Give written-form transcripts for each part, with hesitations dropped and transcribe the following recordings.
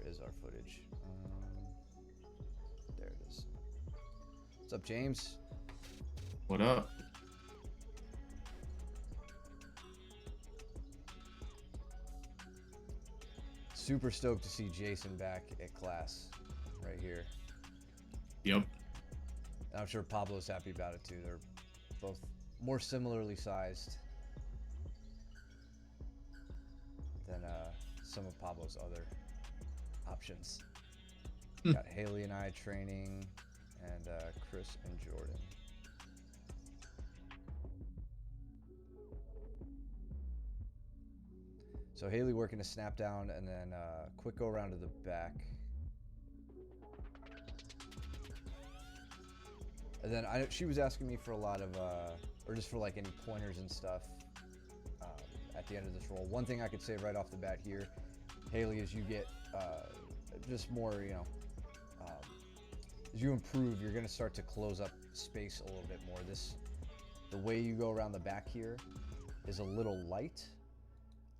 is our footage? There it is. What's up, James? What up? Super stoked to see Jason back at class right here. Yep. And I'm sure Pablo's happy about it too. They're both more similarly sized than some of Pablo's other options. Got Haley and I training, and Chris and Jordan. So Haley working a snap down, and then quick go around to the back. And then she was asking me for a lot of, or just for like any pointers and stuff at the end of this roll. One thing I could say right off the bat here, Haley, is you get just more, as you improve, you're going to start to close up space a little bit more. The way you go around the back here is a little light.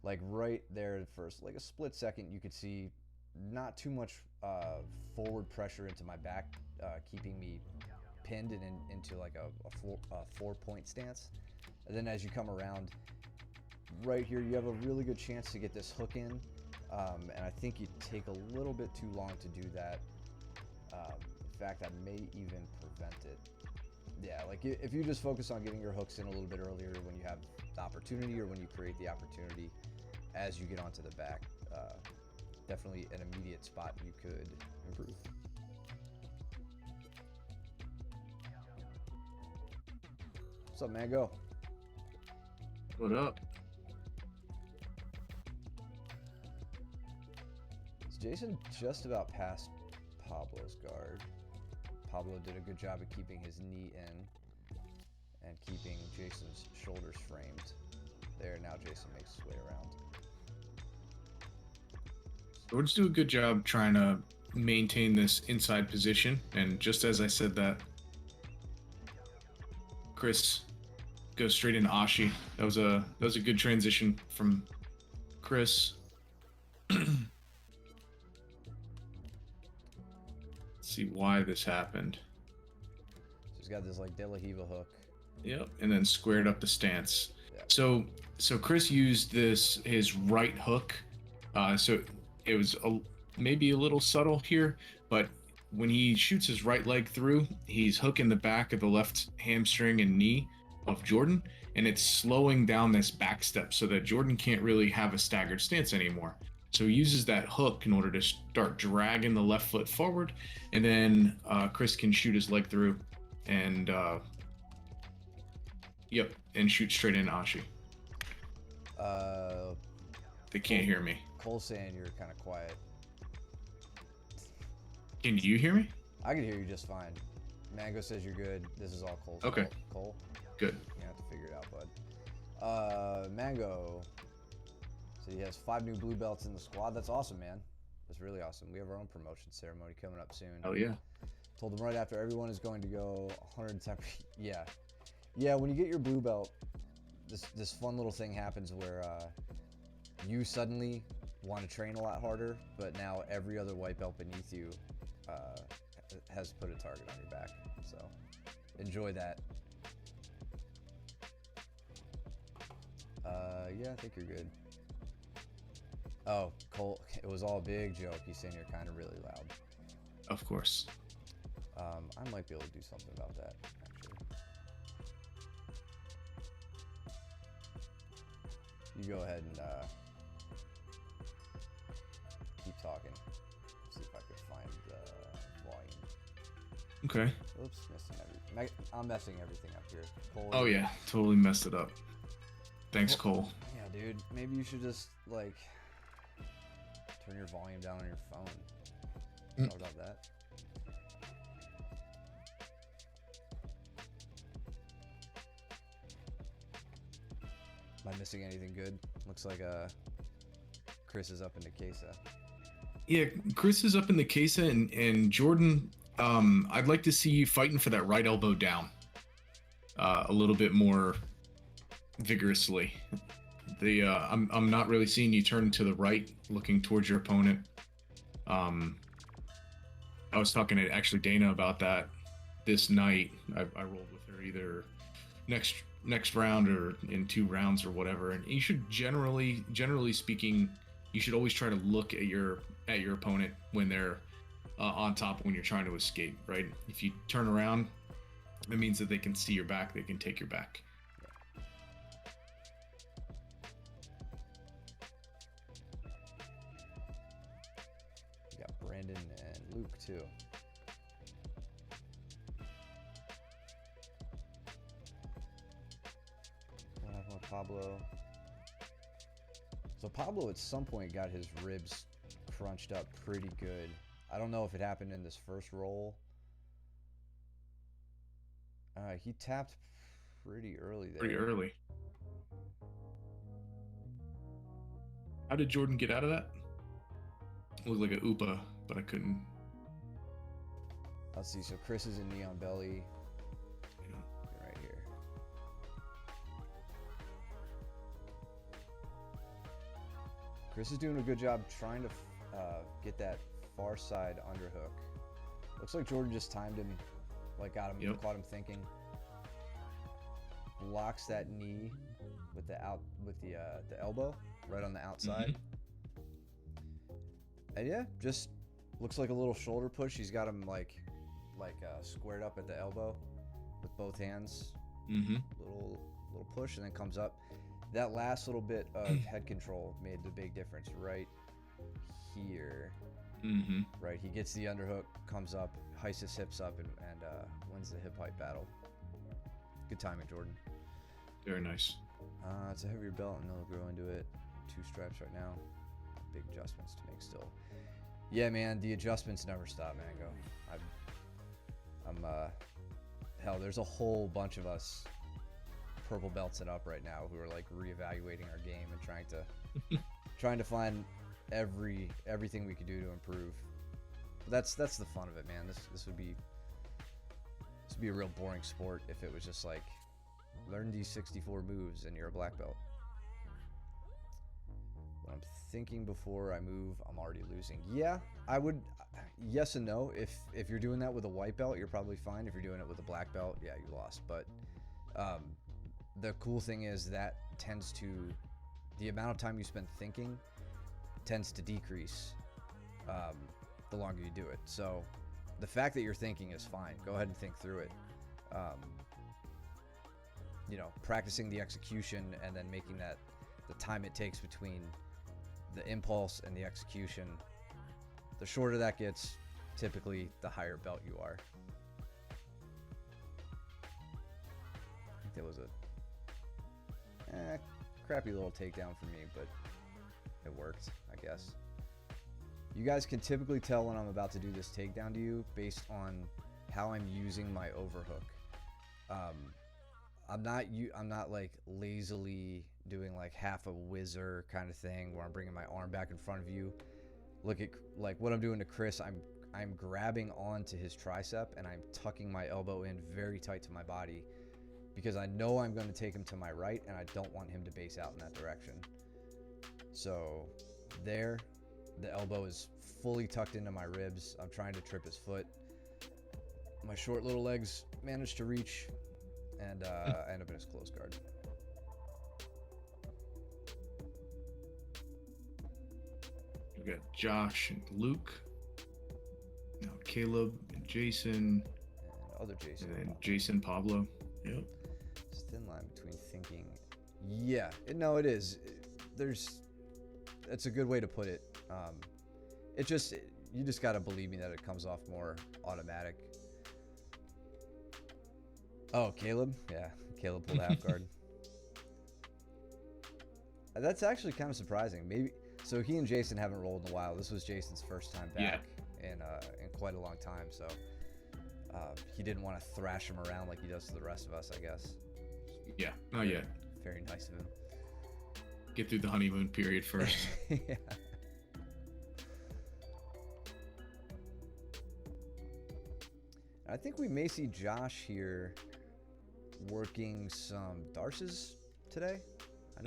Like right there at first, like a split second, you could see not too much forward pressure into my back, keeping me pinned and into like a 4-point stance. And then as you come around, right here, you have a really good chance to get this hook in. And I think you take a little bit too long to do that. In fact, I may even prevent it. Yeah, like if you just focus on getting your hooks in a little bit earlier when you have the opportunity, or when you create the opportunity as you get onto the back, definitely an immediate spot you could improve. What's up, Mango? What up? Is Jason just about past Pablo's guard? Pablo did a good job of keeping his knee in and keeping Jason's shoulders framed. There, now Jason makes his way around. George do a good job trying to maintain this inside position, and just as I said that, Chris goes straight into Ashi. That was a good transition from Chris. Let's see why this happened. So he's got this like De La Riva hook. Yep, and then squared up the stance. Yeah. So Chris used his right hook. So it was maybe a little subtle here, but when he shoots his right leg through, he's hooking the back of the left hamstring and knee of Jordan, and it's slowing down this back step so that Jordan can't really have a staggered stance anymore. So he uses that hook in order to start dragging the left foot forward, and then Chris can shoot his leg through and and shoot straight into Ashi. They can't hear me. Cole's saying you're kind of quiet. Can you hear me? I can hear you just fine. Mango says you're good. This is all Cole's Okay. fault. Cole? Good. You're gonna have to figure it out, bud. Mango. So he has 5 new blue belts in the squad. That's awesome, man. That's really awesome. We have our own promotion ceremony coming up soon. Oh yeah. Told them right after, everyone is going to go 110. Yeah. Yeah, when you get your blue belt, this fun little thing happens where you suddenly want to train a lot harder, but now every other white belt beneath you has put a target on your back. So enjoy that. Yeah, I think you're good. Oh, Cole, it was all a big joke. He's saying you're kind of really loud. Of course. I might be able to do something about that, actually. You go ahead and keep talking. See if I could find the volume. Okay. Oops, messing everything. I'm messing everything up here. Cole, Oh yeah, totally messed it up. Thanks, Cole. Yeah, dude. Maybe you should just like turn your volume down on your phone. Thought about that. Am I missing anything good? Looks like Chris is up in the Queso. Yeah, Chris is up in the Queso, and Jordan, I'd like to see you fighting for that right elbow down a little bit more vigorously. I'm not really seeing you turn to the right, looking towards your opponent. Um, I was talking to actually Dana about that this night. I rolled with her either next round or in 2 rounds or whatever. And you should generally speaking, you should always try to look at your opponent when they're on top when you're trying to escape. Right? If you turn around, it means that they can see your back. They can take your back. We got Brandon and Luke too. We'll have more Pablo. So Pablo at some point got his ribs crunched up pretty good. I don't know if it happened in this first roll. He tapped pretty early there. Pretty early. How did Jordan get out of that? It looked like a Oopa, but I couldn't. Let's see. So Chris is in Neon Belly. Yeah. Right here. Chris is doing a good job trying to get that far side underhook. Looks like Jordan just timed him, like got him, Yep. caught him thinking. Blocks that knee with the elbow right on the outside. And yeah, just looks like a little shoulder push. He's got him like squared up at the elbow with both hands. Mm-hmm. Little push, and then comes up. That last little bit of head control made the big difference right here. Mm-hmm. Right, he gets the underhook, comes up, heists his hips up, and wins the hip height battle. Good timing, Jordan. Very nice. It's a heavier belt, and they'll grow into it. 2 stripes right now. Big adjustments to make still. Yeah, man, the adjustments never stop, Mango. Hell, there's a whole bunch of us purple belts and up right now who are like reevaluating our game and trying to find everything we could do to improve. But that's the fun of it, man. This would be a real boring sport if it was just like learn these 64 moves and you're a black belt. What I'm thinking before I move, I'm already losing. Yeah, I would. Yes and no. If you're doing that with a white belt, you're probably fine. If you're doing it with a black belt, yeah, you lost. But the cool thing is that the amount of time you spend thinking tends to decrease the longer you do it. So the fact that you're thinking is fine. Go ahead and think through it. Practicing the execution and then making that the time it takes between the impulse and the execution, the shorter that gets, typically the higher belt you are. I think that was a crappy little takedown for me, but it worked, I guess. You guys can typically tell when I'm about to do this takedown to you based on how I'm using my overhook. I'm not like lazily doing like half a whizzer kind of thing where I'm bringing my arm back in front of you. Look at like what I'm doing to Chris. I'm grabbing onto his tricep and I'm tucking my elbow in very tight to my body because I know I'm going to take him to my right and I don't want him to base out in that direction. So there, the elbow is fully tucked into my ribs. I'm trying to trip his foot. My short little legs managed to reach and I end up in his close guard. We got Josh and Luke. Now Caleb and Jason. And other Jason. And then Jason Pablo. Yep. It's a thin line between thinking. Yeah, no, it is. It's a good way to put it. You just gotta believe me that it comes off more automatic. Oh, Caleb? Yeah, Caleb pulled half guard. That's actually kind of surprising. Maybe so. He and Jason haven't rolled in a while. This was Jason's first time back in quite a long time. So he didn't want to thrash him around like he does to the rest of us, I guess. Yeah, not yet. Very nice of him. Get through the honeymoon period first. Yeah. I think we may see Josh here working some Darces today. I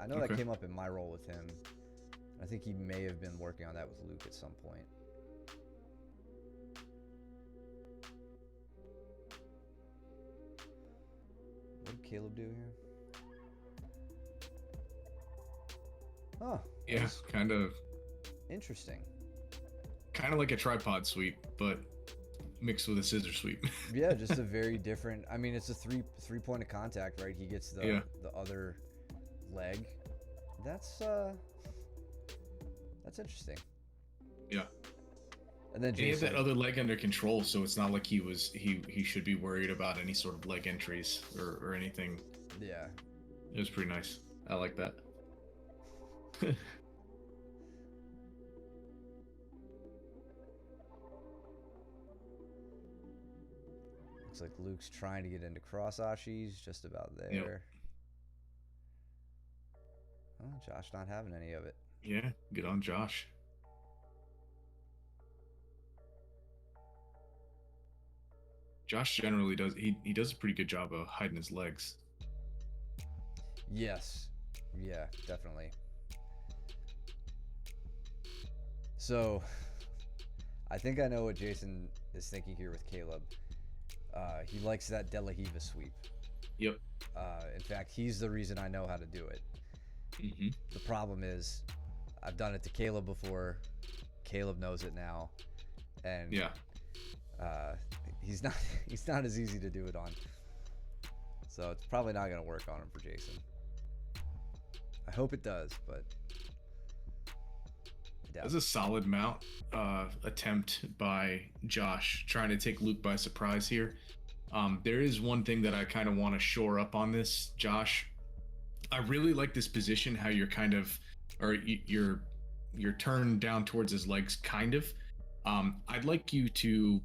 know that came up in my role with him. I think he may have been working on that with Luke at some point. What did Caleb do here? Oh, Yeah, that's kind of interesting. like a tripod sweep, but mixed with a scissor sweep. Yeah, just a very different. I mean, it's a three point of contact, right? He gets the Yeah. the other leg. That's interesting. Yeah. And then And he had Jason, that other leg under control, so it's not like he should be worried about any sort of leg entries or anything. yeah, It was pretty nice. I like that. looks like Luke's trying to get into cross Ashi's, just about there. Oh, Josh not having any of it. Yeah, good on Josh. Josh generally does he does a pretty good job of hiding his legs. Yes, yeah, definitely. So, I think I know what Jason is thinking here with Caleb. He likes that De La Hiva sweep. Yep. In fact, he's the reason I know how to do it. Mm-hmm. The problem is, I've done it to Caleb before. Caleb knows it now, and Yeah. he's not as easy to do it on. So it's probably not going to work on him for Jason. I hope it does, but That was a solid mount attempt by Josh, trying to take Luke by surprise here. There is one thing that I kind of want to shore up on this, Josh. I really like this position, how you're kind of, or you're turned down towards his legs, kind of. I'd like you to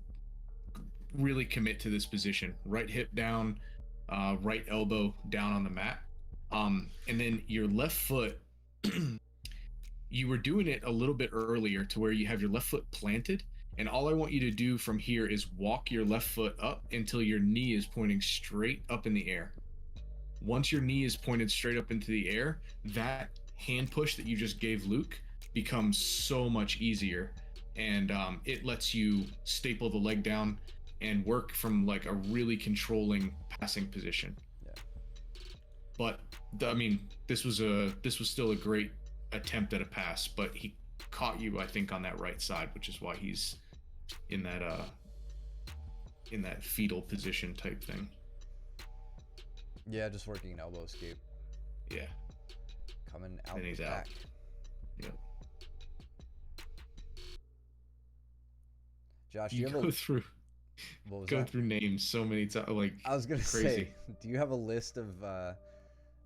really commit to this position. Right hip down, right elbow down on the mat. And then your left foot, you were doing it a little bit earlier to where you have your left foot planted. And all I want you to do from here is walk your left foot up until your knee is pointing straight up in the air. Once your knee is pointed straight up into the air, that hand push that you just gave Luke becomes so much easier. And it lets you staple the leg down and work from like a really controlling passing position. Yeah. But I mean, this was still a great attempt at a pass, but he caught you, I think, on that right side, which is why he's in that fetal position type thing. Yeah, just working an elbow escape. Yeah. Coming out And he's the out. back. Yep. Josh, You you have go a through what was go that? through names so many times, like I was gonna crazy. say, do you have a list of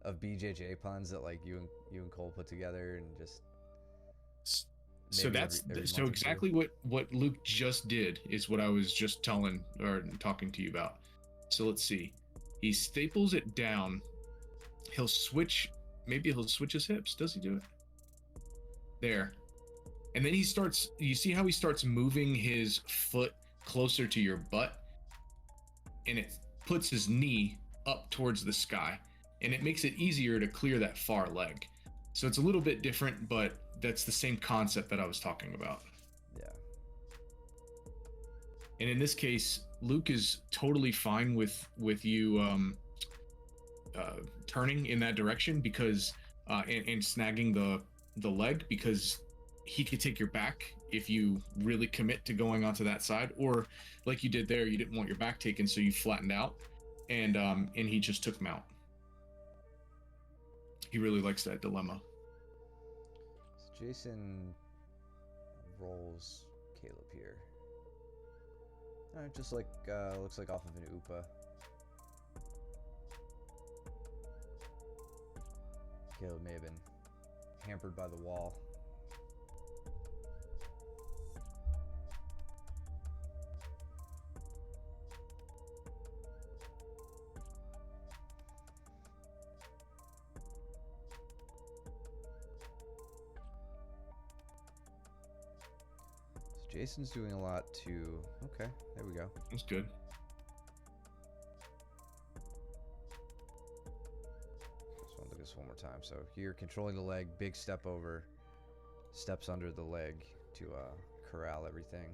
BJJ puns that like you and Cole put together and just So maybe that's every so month or exactly what Luke just did is what I was just telling or talking to you about. So let's see. He staples it down. He'll switch. Maybe he'll switch his hips. Does he do it? There. And then he starts. You see how he starts moving his foot closer to your butt, and it puts his knee up towards the sky, and it makes it easier to clear that far leg. So it's a little bit different, but that's the same concept that I was talking about. Yeah. And in this case, Luke is totally fine with you turning in that direction because and snagging the leg, because he could take your back if you really commit to going onto that side, or like you did there, you didn't want your back taken, so you flattened out, and he just took mount. He really likes that dilemma. So Jason rolls Caleb here. All right, just like looks like off of an Upa. Caleb may have been hampered by the wall. So Jason's doing a lot to... Okay, there we go. That's good. Just want to look at this one more time. So here, controlling the leg, big step over, steps under the leg to corral everything.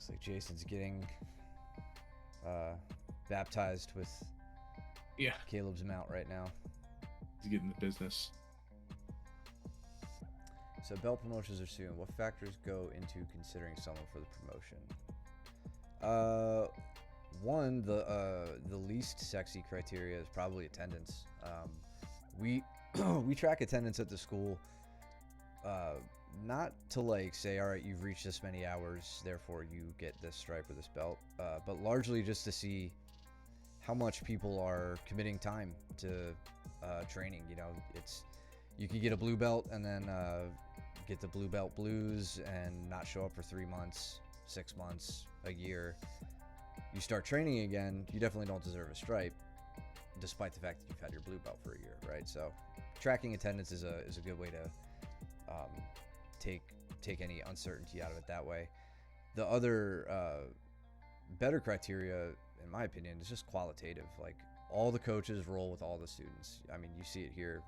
Looks like Jason's getting baptized with Yeah, Caleb's mount right now. he's getting the business. So belt promotions are soon. What factors go into considering someone for the promotion? One, the least sexy criteria is probably attendance. We we track attendance at the school, not to like say, all right, you've reached this many hours, therefore you get this stripe or this belt, but largely just to see how much people are committing time to training. You know, you could get a blue belt and then get the blue belt blues and not show up for 3 months, 6 months, a year. You start training again, you definitely don't deserve a stripe, despite the fact that you've had your blue belt for a year, right? So tracking attendance is a good way to take any uncertainty out of it that way. The other better criteria, in my opinion, is just qualitative. Like, all the coaches roll with all the students. I mean, you see it here.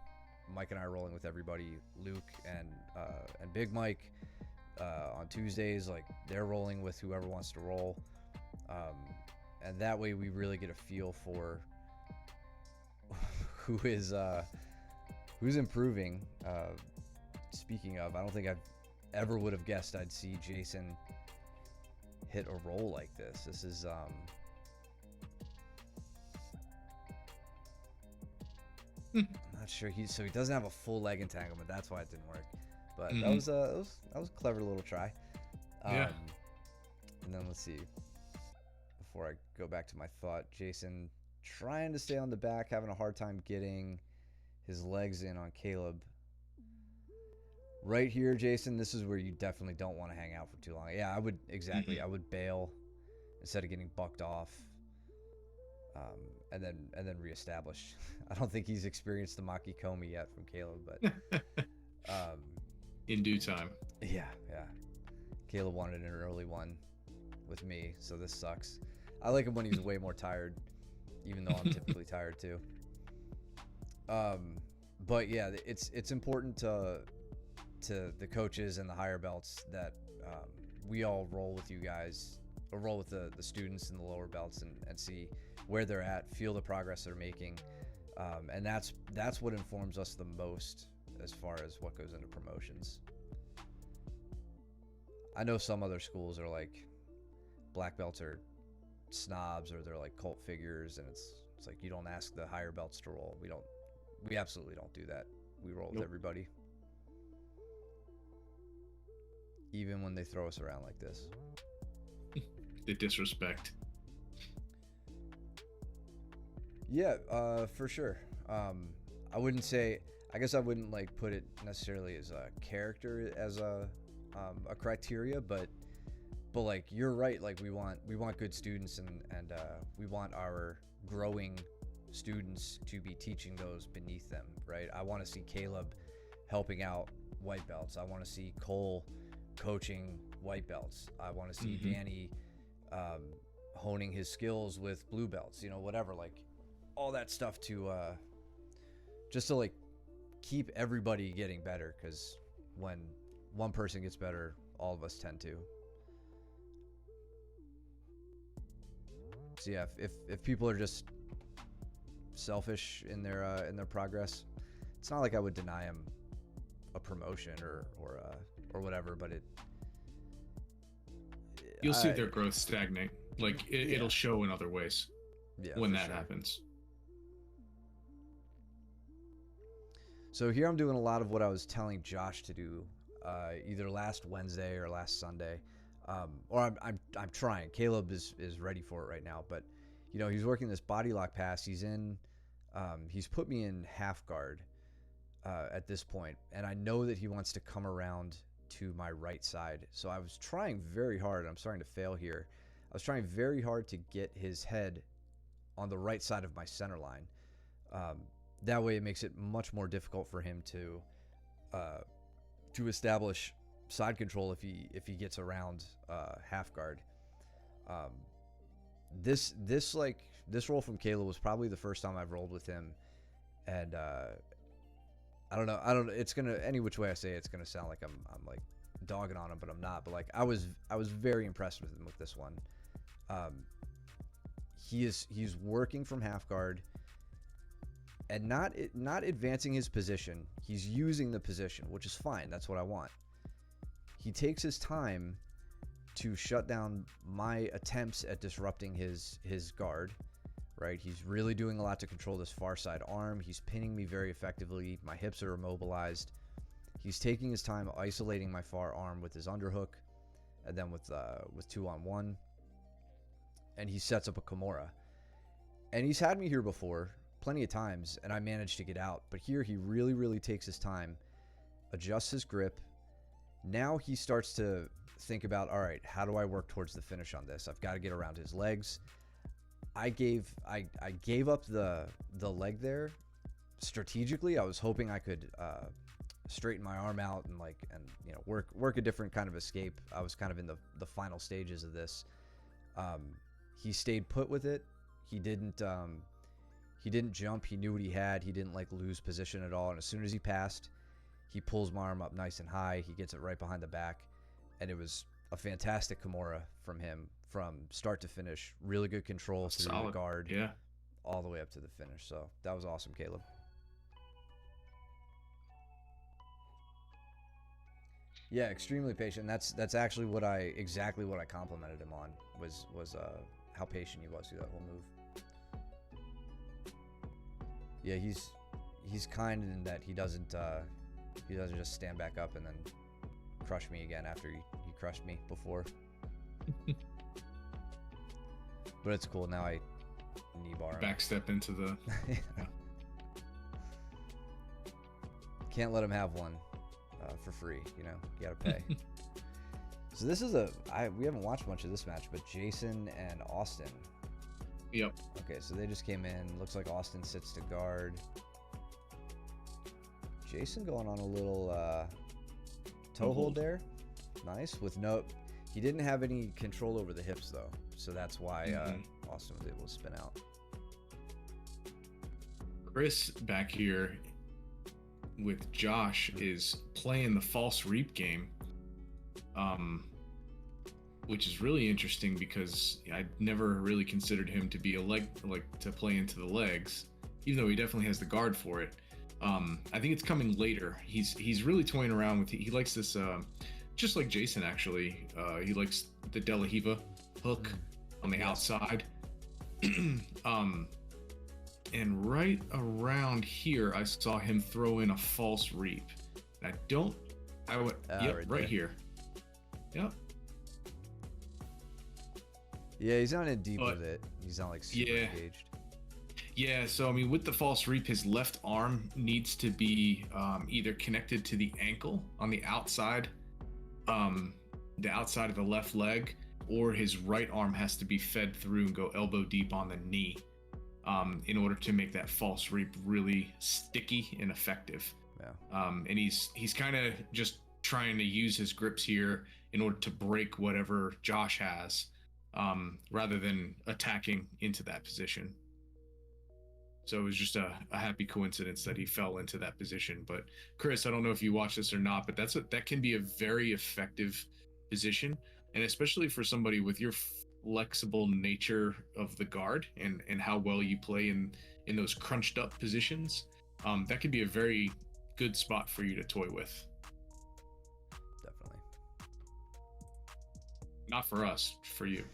Mike and I are rolling with everybody. Luke and Big Mike on Tuesdays, like, they're rolling with whoever wants to roll, and that way we really get a feel for who's improving. Speaking of, I don't think I ever would have guessed I'd see Jason hit a roll like this. This is I'm not sure he doesn't have a full leg entanglement. That's why it didn't work. But that was a clever little try. Yeah. And then let's see. Before I go back to my thought, Jason trying to stay on the back, having a hard time getting his legs in on Caleb. Right here, Jason, this is where you definitely don't want to hang out for too long. Yeah, I would I would bail instead of getting bucked off, and then reestablish. I don't think he's experienced the Maki Komi yet from Caleb, but in due time. Yeah. Caleb wanted an early one with me, so this sucks. I like him when he's way more tired, even though I'm typically tired too. But yeah, it's important to the coaches and the higher belts that we all roll with you guys, or roll with the students in the lower belts, and see where they're at, feel the progress they're making, and that's what informs us the most as far as what goes into promotions. I know some other schools are like, black belts are snobs, or they're like cult figures, and it's like, you don't ask the higher belts to roll. We absolutely don't do that. We roll with everybody, even when they throw us around like this. The disrespect. Yeah, for sure. I guess I wouldn't like put it necessarily as a character, as a criteria, but like, you're right. Like, we want good students, and we want our growing students to be teaching those beneath them, right? I want to see Caleb helping out white belts. I want to see Cole coaching white belts. I want to see Danny honing his skills with blue belts, whatever, like all that stuff, to just to like keep everybody getting better, because when one person gets better, all of us tend to. So yeah, if people are just selfish in their progress, it's not like I would deny them a promotion or whatever, but you'll see their growth stagnate. Like, it'll show in other ways when that happens. So here I'm doing a lot of what I was telling Josh to do, either last Wednesday or last Sunday, or I'm trying. Caleb is ready for it right now, but he's working this body lock pass. He's put me in half guard at this point, and I know that he wants to come around to my right side. So I was trying very hard. I'm starting to fail here. I was trying very hard to get his head on the right side of my center line. That way it makes it much more difficult for him to establish side control if he gets around half guard. This roll from Caleb was probably the first time I've rolled with him, and I don't know. It's gonna, any which way I say it, it's gonna sound like I'm like dogging on him, but I'm not. But like I was very impressed with him with this one. He's working from half guard and not advancing his position. He's using the position, which is fine. That's what I want. He takes his time to shut down my attempts at disrupting his guard, right? He's really doing a lot to control this far side arm. He's pinning me very effectively. My hips are immobilized. He's taking his time isolating my far arm with his underhook, and then with 2-on-1, and he sets up a Kimura. And he's had me here before plenty of times, and I managed to get out. But here he really takes his time, adjusts his grip. Now he starts to think about, all right, how do I work towards the finish on this? I've got to get around his legs. I gave up the leg there strategically. I was hoping I could straighten my arm out and work a different kind of escape. I was kind of in the final stages of this. He stayed put with it. He didn't jump. He knew what he had. He didn't lose position at all. And as soon as he passed, he pulls my arm up nice and high. He gets it right behind the back, and it was a fantastic Kimura from him from start to finish. Really good control through the guard, all the way up to the finish. So that was awesome, Caleb. Yeah, extremely patient. That's actually exactly what I complimented him on was how patient he was through that whole move. Yeah, he's kind in that he doesn't just stand back up and then crush me again after he crushed me before. But it's cool now. I knee bar him. Backstep into the. Can't let him have one for free. You gotta pay. So this is we haven't watched much of this match, but Jason and Austin. Yep. Okay, so they just came in. Looks like Austin sits to guard. Jason going on a little toe hold there. Nice. He didn't have any control over the hips though, so that's why Austin was able to spin out. Chris back here with Josh is playing the false reap game, which is really interesting because I never really considered him to be to play into the legs, even though he definitely has the guard for it. I think it's coming later. He's really toying around with. He likes this, just like Jason actually. He likes the De La Riva hook on the outside. And right around here, I saw him throw in a false reap. Right here. Yep. Yeah, he's not in deep with it. He's not super engaged. Yeah, so I mean, with the false reap, his left arm needs to be either connected to the ankle on the outside of the left leg, or his right arm has to be fed through and go elbow deep on the knee in order to make that false reap really sticky and effective. Yeah. And he's kind of just trying to use his grips here in order to break whatever Josh has, rather than attacking into that position. So it was just a happy coincidence that he fell into that position. But Chris, I don't know if you watch this or not, but that can be a very effective position, and especially for somebody with your flexible nature of the guard and how well you play in those crunched up positions. That could be a very good spot for you to toy with. Definitely. Not for us, for you.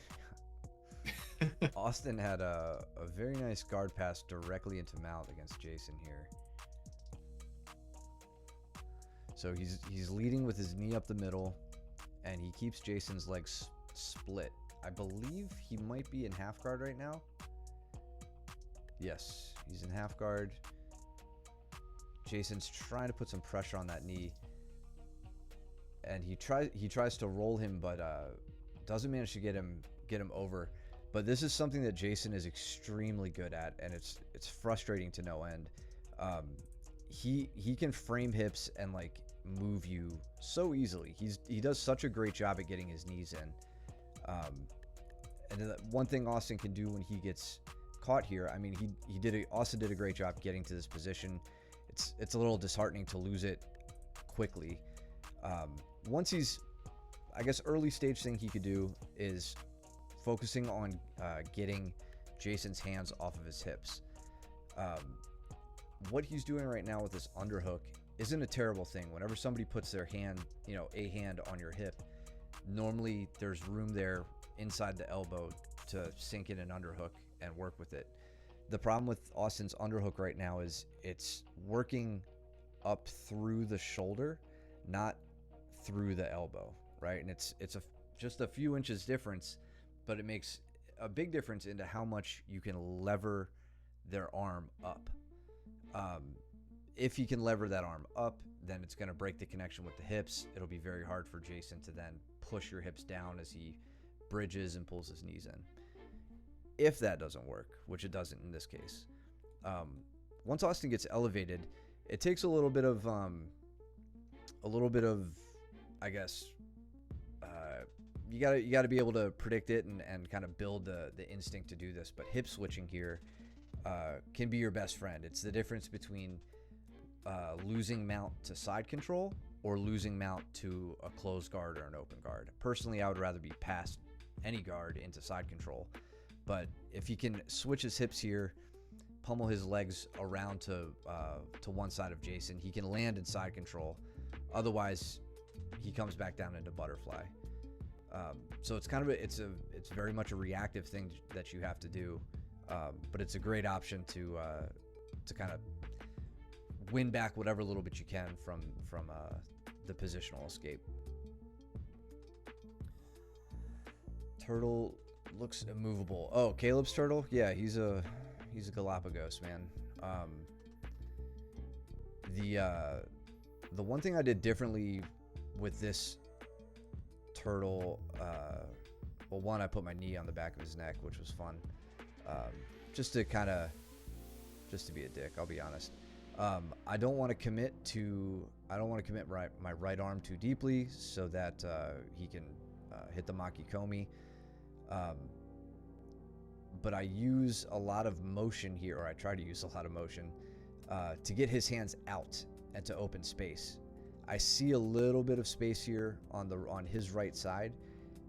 Austin had a very nice guard pass directly into mount against Jason here. So he's leading with his knee up the middle, and he keeps Jason's legs split. I believe he might be in half guard right now. Yes, he's in half guard. Jason's trying to put some pressure on that knee, and he tries to roll him, but doesn't manage to get him over. But this is something that Jason is extremely good at, and it's frustrating to no end. He can frame hips and move you so easily. He does such a great job at getting his knees in. And one thing Austin can do when he gets caught here, I mean, Austin did a great job getting to this position. It's a little disheartening to lose it quickly. once he's, I guess, early stage thing he could do is focusing on getting Jason's hands off of his hips. What he's doing right now with this underhook isn't a terrible thing. Whenever somebody puts their hand, a hand on your hip, normally there's room there inside the elbow to sink in an underhook and work with it. The problem with Austin's underhook right now is it's working up through the shoulder, not through the elbow, right? And it's just a few inches difference, but it makes a big difference into how much you can lever their arm up. If you can lever that arm up, then it's going to break the connection with the hips. It'll be very hard for Jason to then push your hips down as he bridges and pulls his knees in. If that doesn't work, which it doesn't in this case, once Austin gets elevated, it takes a little bit of, I guess, you gotta be able to predict it and kind of build the instinct to do this. But hip switching here can be your best friend. It's the difference between losing mount to side control or losing mount to a closed guard or an open guard. Personally, I would rather be past any guard into side control. But if he can switch his hips here, pummel his legs around to one side of Jason, he can land in side control. Otherwise, he comes back down into butterfly. So it's kind of it's very much a reactive thing that you have to do, but it's a great option to kind of win back whatever little bit you can from the positional escape. Turtle looks immovable. Oh, Caleb's turtle? Yeah, he's a Galapagos, man. The one thing I did differently with this turtle, well, one, I put my knee on the back of his neck, which was fun. Just to be a dick, I'll be honest. I don't want to commit my right arm too deeply so that he can hit the Makikomi. But I use a lot of motion here, or I try to use a lot of motion to get his hands out and to open space. I see a little bit of space here on his right side,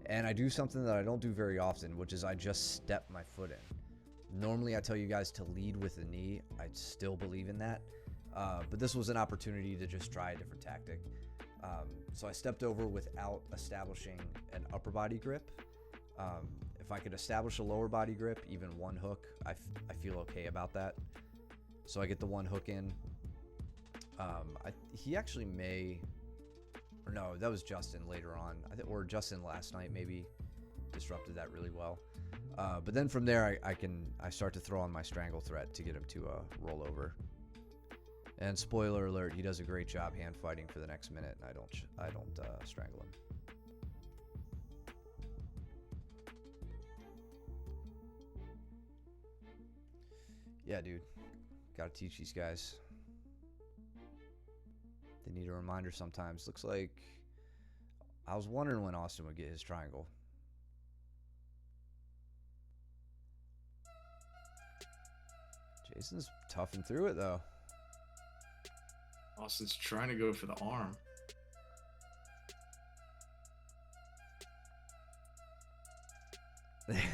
and I do something that I don't do very often, which is I just step my foot in. Normally I tell you guys to lead with the knee. I still believe in that, but this was an opportunity to just try a different tactic. So I stepped over without establishing an upper body grip. If I could establish a lower body grip, even one hook, I feel okay about that. So I get the one hook in. He actually or no, that was Justin later on. Or Justin last night maybe disrupted that really well. But then from there, I start to throw on my strangle threat to get him to roll over. And spoiler alert, he does a great job hand fighting for the next minute, and I don't strangle him. Yeah, dude. Gotta teach these guys. They need a reminder sometimes. Looks like I was wondering when Austin would get his triangle. Jason's toughing through it, though. Austin's trying to go for the arm.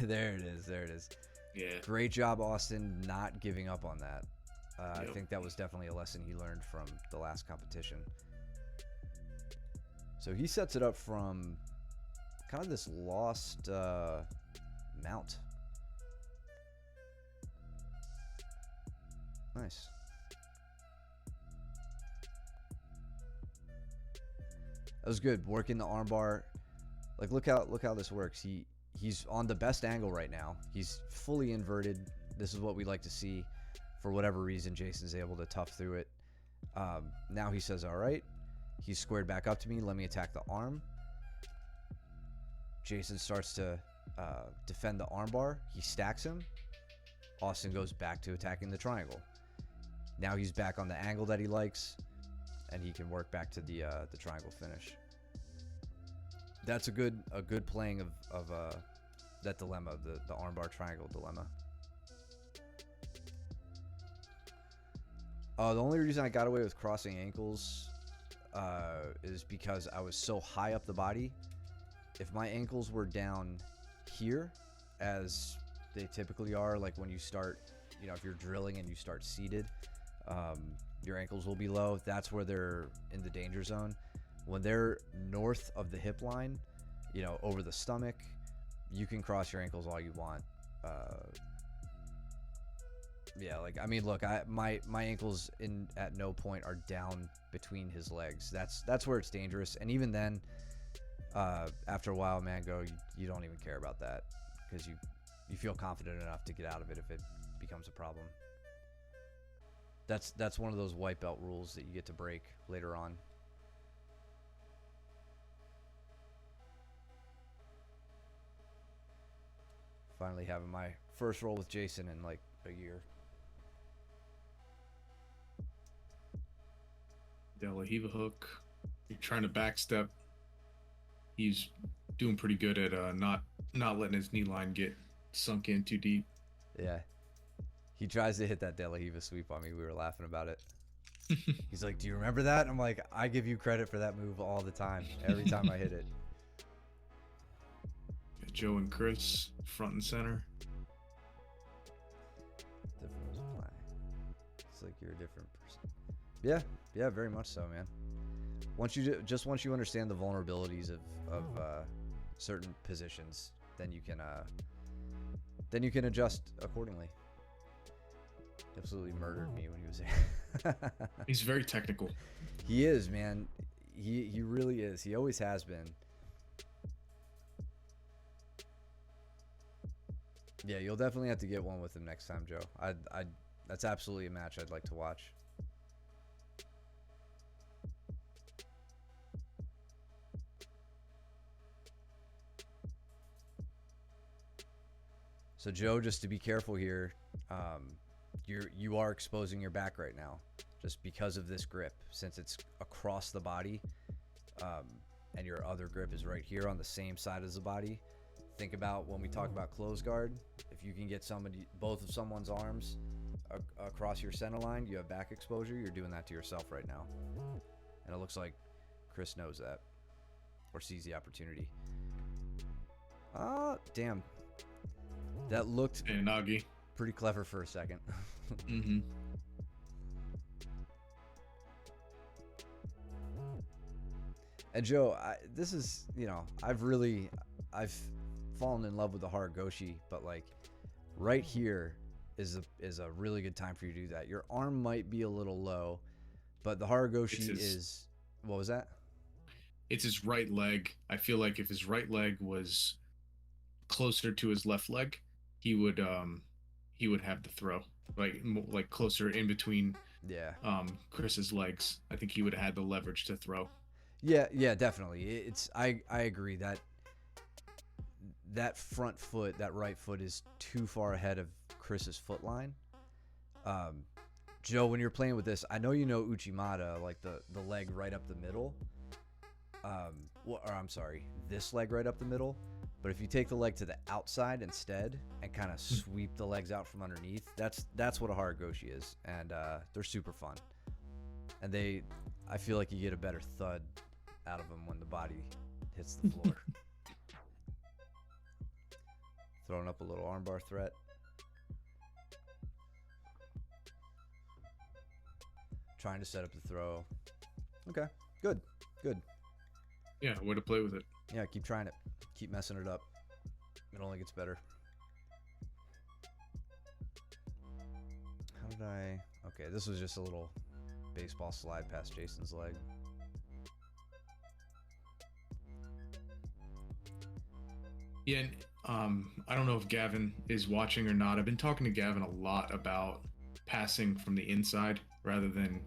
There it is. There it is. Yeah. Great job, Austin, not giving up on that. Yep. I think that was definitely a lesson he learned from the last competition. So he sets it up from kind of this lost mount. Nice. That was good. Working the armbar. Like, look how this works. He's on the best angle right now. He's fully inverted. This is what we like to see. For whatever reason, Jason's able to tough through it. Now he says, all right. He's squared back up to me. Let me attack the arm. Jason starts to defend the armbar. He stacks him. Austin goes back to attacking the triangle. Now he's back on the angle that he likes, and he can work back to the triangle finish. That's a good playing of that dilemma, the armbar triangle dilemma. The only reason I got away with crossing ankles is because I was so high up the body. If my ankles were down here, as they typically are, like when you start, if you're drilling and you start seated, your ankles will be low. That's where they're in the danger zone. When they're north of the hip line, over the stomach, you can cross your ankles all you want. Yeah, like, I mean, look, my ankles at no point are down between his legs. That's where it's dangerous. And even then, after a while, Mango, you don't even care about that, because you feel confident enough to get out of it if it becomes a problem. That's one of those white belt rules that you get to break later on. Finally having my first roll with Jason in like a year. De La Riva hook. You're trying to backstep. He's doing pretty good at not letting his knee line get sunk in too deep. Yeah. He tries to hit that De La Riva sweep on me. We were laughing about it. He's like, "Do you remember that?" I'm like, "I give you credit for that move all the time. Every time I hit it." Joe and Chris, front and center. Different reply. It's like you're a different person. Yeah, very much so, man. Once you understand the vulnerabilities of certain positions, then you can adjust accordingly. Absolutely murdered me when he was there. He's very technical. He is, man. He really is. He always has been. Yeah, you'll definitely have to get one with him next time, Joe. That's absolutely a match I'd like to watch. So Joe, just to be careful here, you are exposing your back right now, just because of this grip, since it's across the body, and your other grip is right here on the same side as the body. Think about when we talk about close guard. If you can get both of someone's arms across your center line, you have back exposure. You're doing that to yourself right now, and it looks like Chris knows that, or sees the opportunity. Damn. That looked Nagi. Pretty clever for a second. Mm-hmm. And Joe, this is, I've fallen in love with the Haragoshi, but like right here is a really good time for you to do that. Your arm might be a little low, but the Haragoshi is, what was that? It's his right leg. I feel like if his right leg was closer to his left leg, he would have the throw, like closer in between. Yeah. Chris's legs. I think he would have had the leverage to throw. Yeah, definitely. I agree that front foot, that right foot, is too far ahead of Chris's foot line. Joe, when you're playing with this, I know you know Uchimata, like the leg right up the middle. This leg right up the middle. But if you take the leg to the outside instead and kind of sweep the legs out from underneath, that's what a Haragoshi is, and they're super fun. And I feel like you get a better thud out of them when the body hits the floor. Throwing up a little armbar threat. Trying to set up the throw. Okay, good. Yeah, way to play with it. Yeah, keep trying it. Keep messing it up. It only gets better. How did I... Okay, this was just a little baseball slide past Jason's leg. Yeah, I don't know if Gavin is watching or not. I've been talking to Gavin a lot about passing from the inside rather than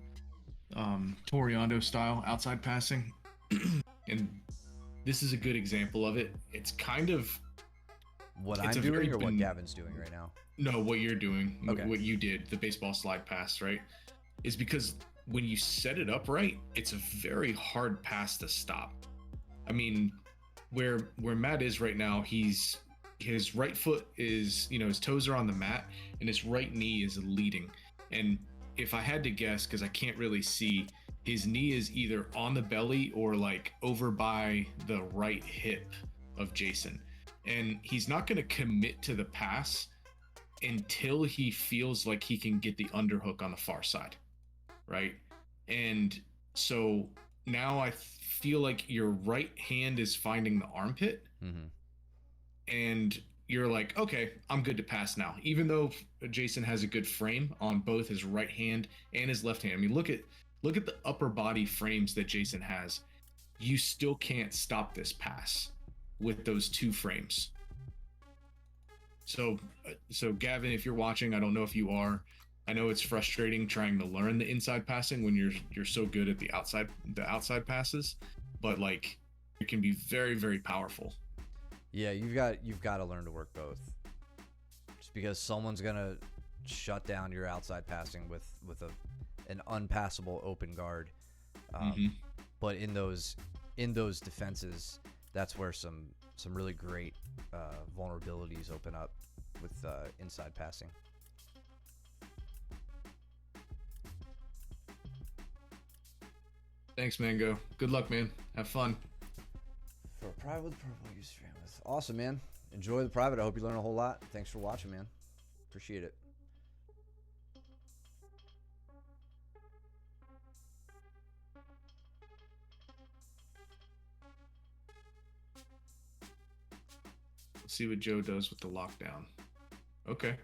Toriando style outside passing. And this is a good example of it. It's kind of what I'm doing or what Gavin's doing right now? No, what you're doing, okay. What you did, the baseball slide pass, right? Is because when you set it up right, it's a very hard pass to stop. I mean, where Matt is right now, his right foot is, his toes are on the mat and his right knee is leading. And if I had to guess, because I can't really see, his knee is either on the belly or like over by the right hip of Jason. And he's not going to commit to the pass until he feels like he can get the underhook on the far side. Right. And so now I feel like your right hand is finding the armpit. Mm-hmm. And you're like, okay, I'm good to pass now. Even though Jason has a good frame on both his right hand and his left hand. I mean, look at the upper body frames that Jason has. You still can't stop this pass with those two frames. So Gavin, if you're watching, I don't know if you are. I know it's frustrating trying to learn the inside passing when you're so good at the outside passes, but like it can be very, very powerful. Yeah, you've got to learn to work both. Just because someone's gonna shut down your outside passing with an unpassable open guard. But in those defenses, that's where some really great vulnerabilities open up with inside passing. Thanks, Mango. Good luck, man. Have fun. For a private with purple use stream. That's awesome, man. Enjoy the private. I hope you learn a whole lot. Thanks for watching, man. Appreciate it. Let's see what Joe does with the lockdown. Okay.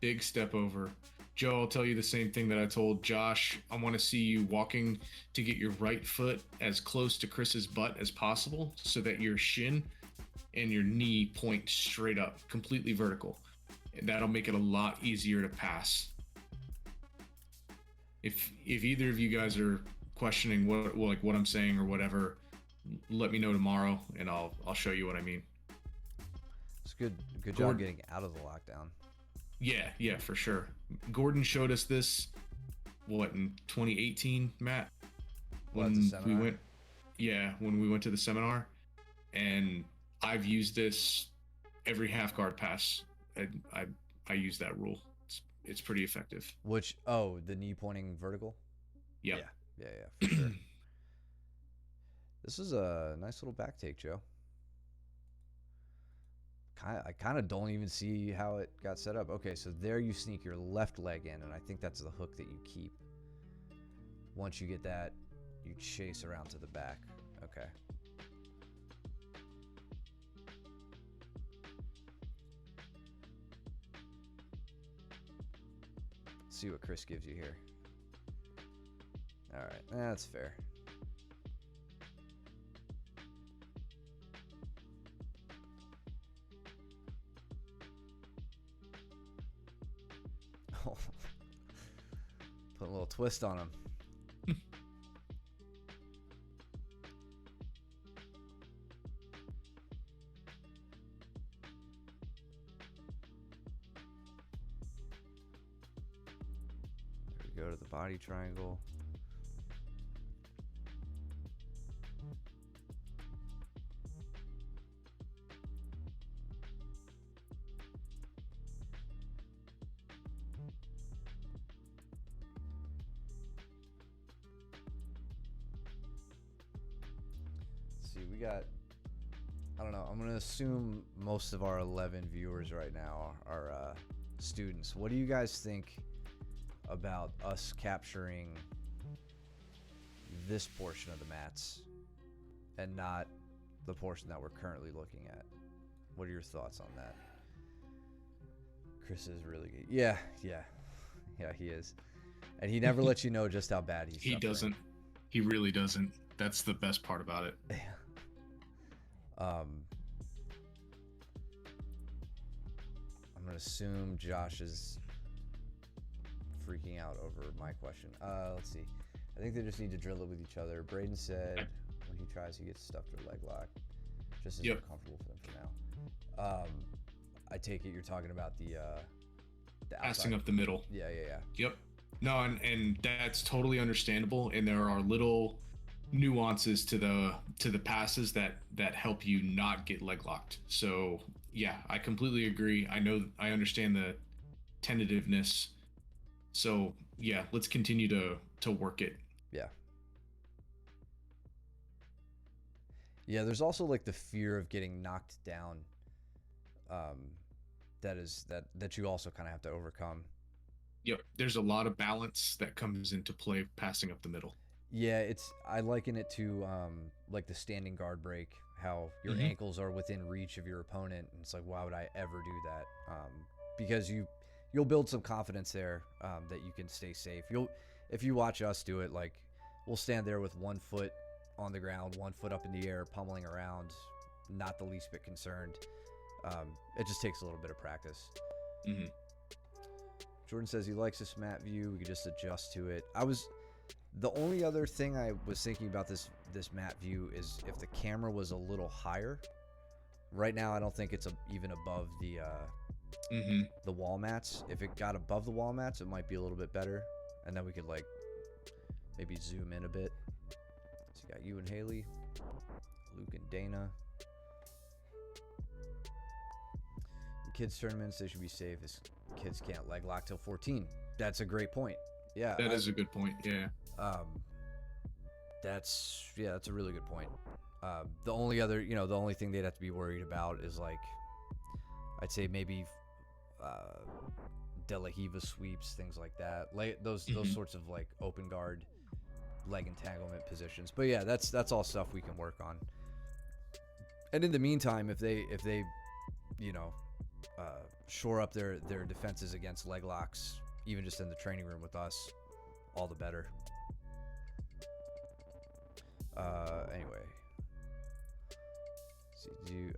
Big step over. Joe, I'll tell you the same thing that I told Josh. I want to see you walking to get your right foot as close to Chris's butt as possible so that your shin and your knee point straight up, completely vertical. And that'll make it a lot easier to pass. If either of you guys are questioning what I'm saying or whatever, let me know tomorrow and I'll show you what I mean. It's good job getting out of the lockdown. Yeah, for sure. Gordon showed us this, in 2018, Matt? When we went to the seminar, and I've used this every half guard pass. I use that rule. It's pretty effective. The knee pointing vertical? Yep. Yeah, for sure. This is a nice little back take, Joe. I kind of don't even see how it got set up. Okay, so there you sneak your left leg in, and I think that's the hook that you keep. Once you get that, you chase around to the back. Okay. Let's see what Chris gives you here. All right, that's fair. Put a little twist on him. There we go to the body triangle. I don't know, I'm gonna assume most of our 11 viewers right now are students. What do you guys think about us capturing this portion of the mats and not the portion that we're currently looking at? What are your thoughts on that? Chris is really good. Yeah, he is. And he never lets you know just how bad he's suffering. Doesn't. He really doesn't. That's the best part about it. Yeah. I'm gonna assume Josh is freaking out over my question. Let's see. I think they just need to drill it with each other. Braden said when he tries, he gets stuffed or leg lock. Just as uncomfortable for them for now. I take it you're talking about the passing up the middle. Yeah. Yep. No, and that's totally understandable. And there are little nuances to the passes that help you not get leg locked. So yeah, I completely agree. I understand the tentativeness. So yeah, let's continue to work it. Yeah. Yeah, there's also like the fear of getting knocked down. Um, that you also kind of have to overcome. Yep, there's a lot of balance that comes into play passing up the middle. Yeah, I liken it to like the standing guard break, how your Hmm. ankles are within reach of your opponent, and it's like, why would I ever do that? Because you'll build some confidence there, that you can stay safe. You'll If you watch us do it, like we'll stand there with 1 foot on the ground, 1 foot up in the air, pummeling around, not the least bit concerned. It just takes a little bit of practice. Hmm. Jordan says he likes this map view. We could just adjust to it. The only other thing I was thinking about this map view is if the camera was a little higher. Right now, I don't think it's even above Hmm. the wall mats. If it got above the wall mats, it might be a little bit better, and then we could like maybe zoom in a bit. So you got you and Haley, Luke and Dana. In kids tournaments, they should be safe as kids can't leg lock till 14. That's a great point. Yeah, That is a good point. Yeah. Um, that's a really good point. The only other, the only thing they'd have to be worried about is like, I'd say maybe De La Hiva sweeps, things like that. Like those sorts of like open guard, leg entanglement positions. But yeah, that's all stuff we can work on. And in the meantime, if they you know, shore up their defenses against leg locks, even just in the training room with us, all the better. Anyway.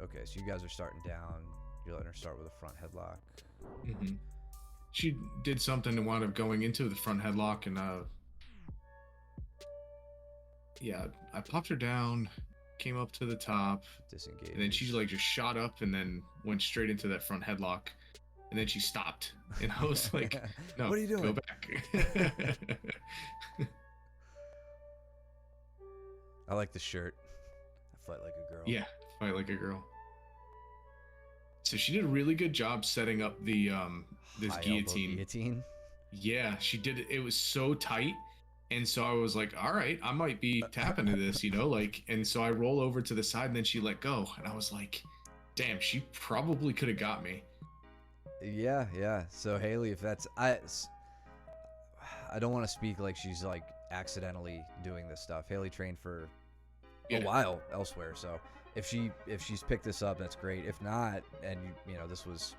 Okay, so you guys are starting down. You're letting her start with a front headlock. Hmm. She did something and wound up going into the front headlock, and yeah, I popped her down, came up to the top, Disengage. and then she like just shot up and then went straight into that front headlock, and then she stopped, and I was like, "No, what are you doing? Go back." I like the shirt. I fight like a girl. Yeah, fight like a girl. So she did a really good job setting up the this High elbow guillotine. guillotine. Yeah, she did it. It was so tight. And so I was like, all right, I might be tapping to this, like, and so I roll over to the side and then she let go. And I was like, damn, she probably could have got me. Yeah. So Haley, if that's I don't want to speak like she's like accidentally doing this stuff. Haley trained for a while elsewhere, so if she's picked this up, that's great. If not, and this was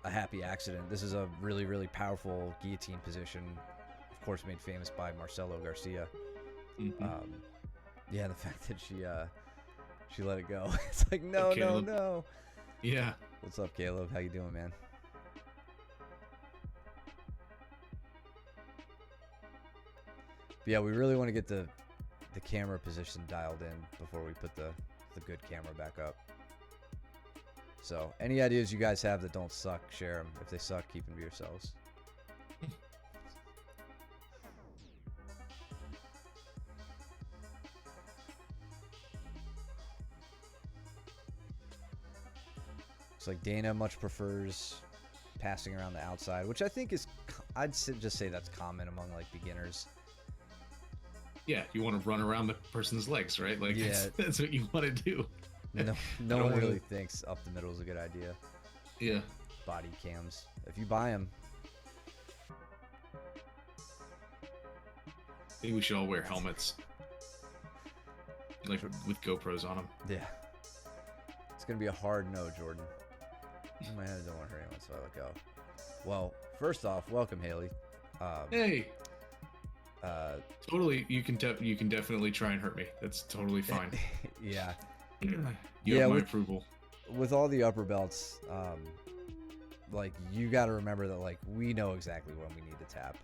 a happy accident. This is a really, really powerful guillotine position, of course, made famous by Marcelo Garcia. Mm-hmm. Yeah, the fact that she let it go. It's like no. Yeah. What's up, Caleb? How you doing, man? But yeah, we really want to get the camera position dialed in before we put the good camera back up. So, any ideas you guys have that don't suck, share them. If they suck, keep them to yourselves. It's like Dana much prefers passing around the outside, which I think is, I'd just say that's common among like beginners. Yeah, you want to run around the person's legs, right? Like, yeah, that's what you want to do. No one really thinks up the middle is a good idea. Yeah. Body cams. If you buy them. I think we should all wear helmets. Like with GoPros on them. Yeah. It's going to be a hard no, Jordan. In my head, I don't want to hurt anyone, so I let go. Well, first off, welcome, Haley. Hey. Totally, you can definitely try and hurt me. That's totally fine. Yeah. You have my approval. With all the upper belts, like you got to remember that like we know exactly when we need to tap,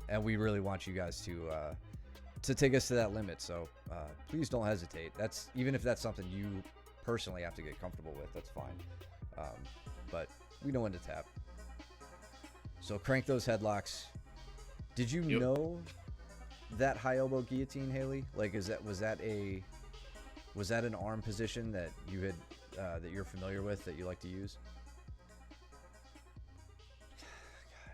and we really want you guys to take us to that limit. So please don't hesitate. That's even if that's something you personally have to get comfortable with. That's fine. But we know when to tap. So crank those headlocks. Did you know that high elbow guillotine, Haley? Like, was that an arm position that you had that you're familiar with, that you like to use? God.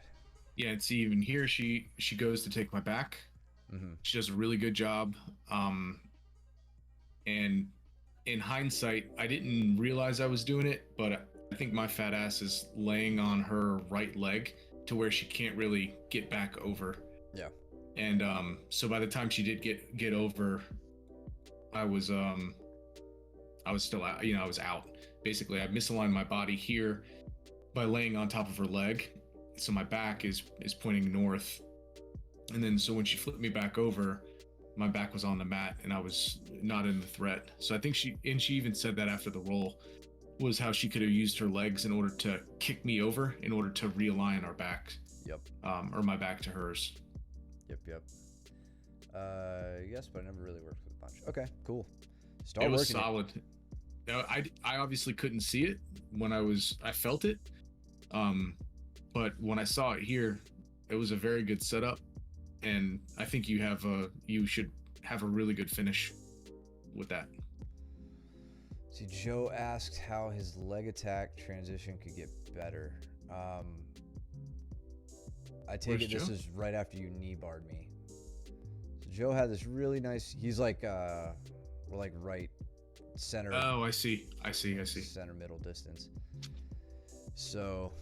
Yeah, and see, even here she goes to take my back. Mm-hmm. She does a really good job. And in hindsight, I didn't realize I was doing it, but I think my fat ass is laying on her right leg to where she can't really get back over. Yeah. And so by the time she did get over, I was still out, I was out. Basically, I misaligned my body here by laying on top of her leg. So my back is pointing north. And then so when she flipped me back over, my back was on the mat and I was not in the threat. So I think she even said that after the roll was how she could have used her legs in order to kick me over in order to realign our back. Yep. Or my back to hers. Yep. Yes, but I never really worked with a punch. Okay, cool. It was solid. I obviously couldn't see it when I felt it. But when I saw it here, it was a very good setup. And I think you should have a really good finish with that. See, Joe asked how his leg attack transition could get better. I take Where's it this Joe? is right after you knee barred me. So Joe had this really nice. He's like we're like right center. Oh, I see. Center middle distance. So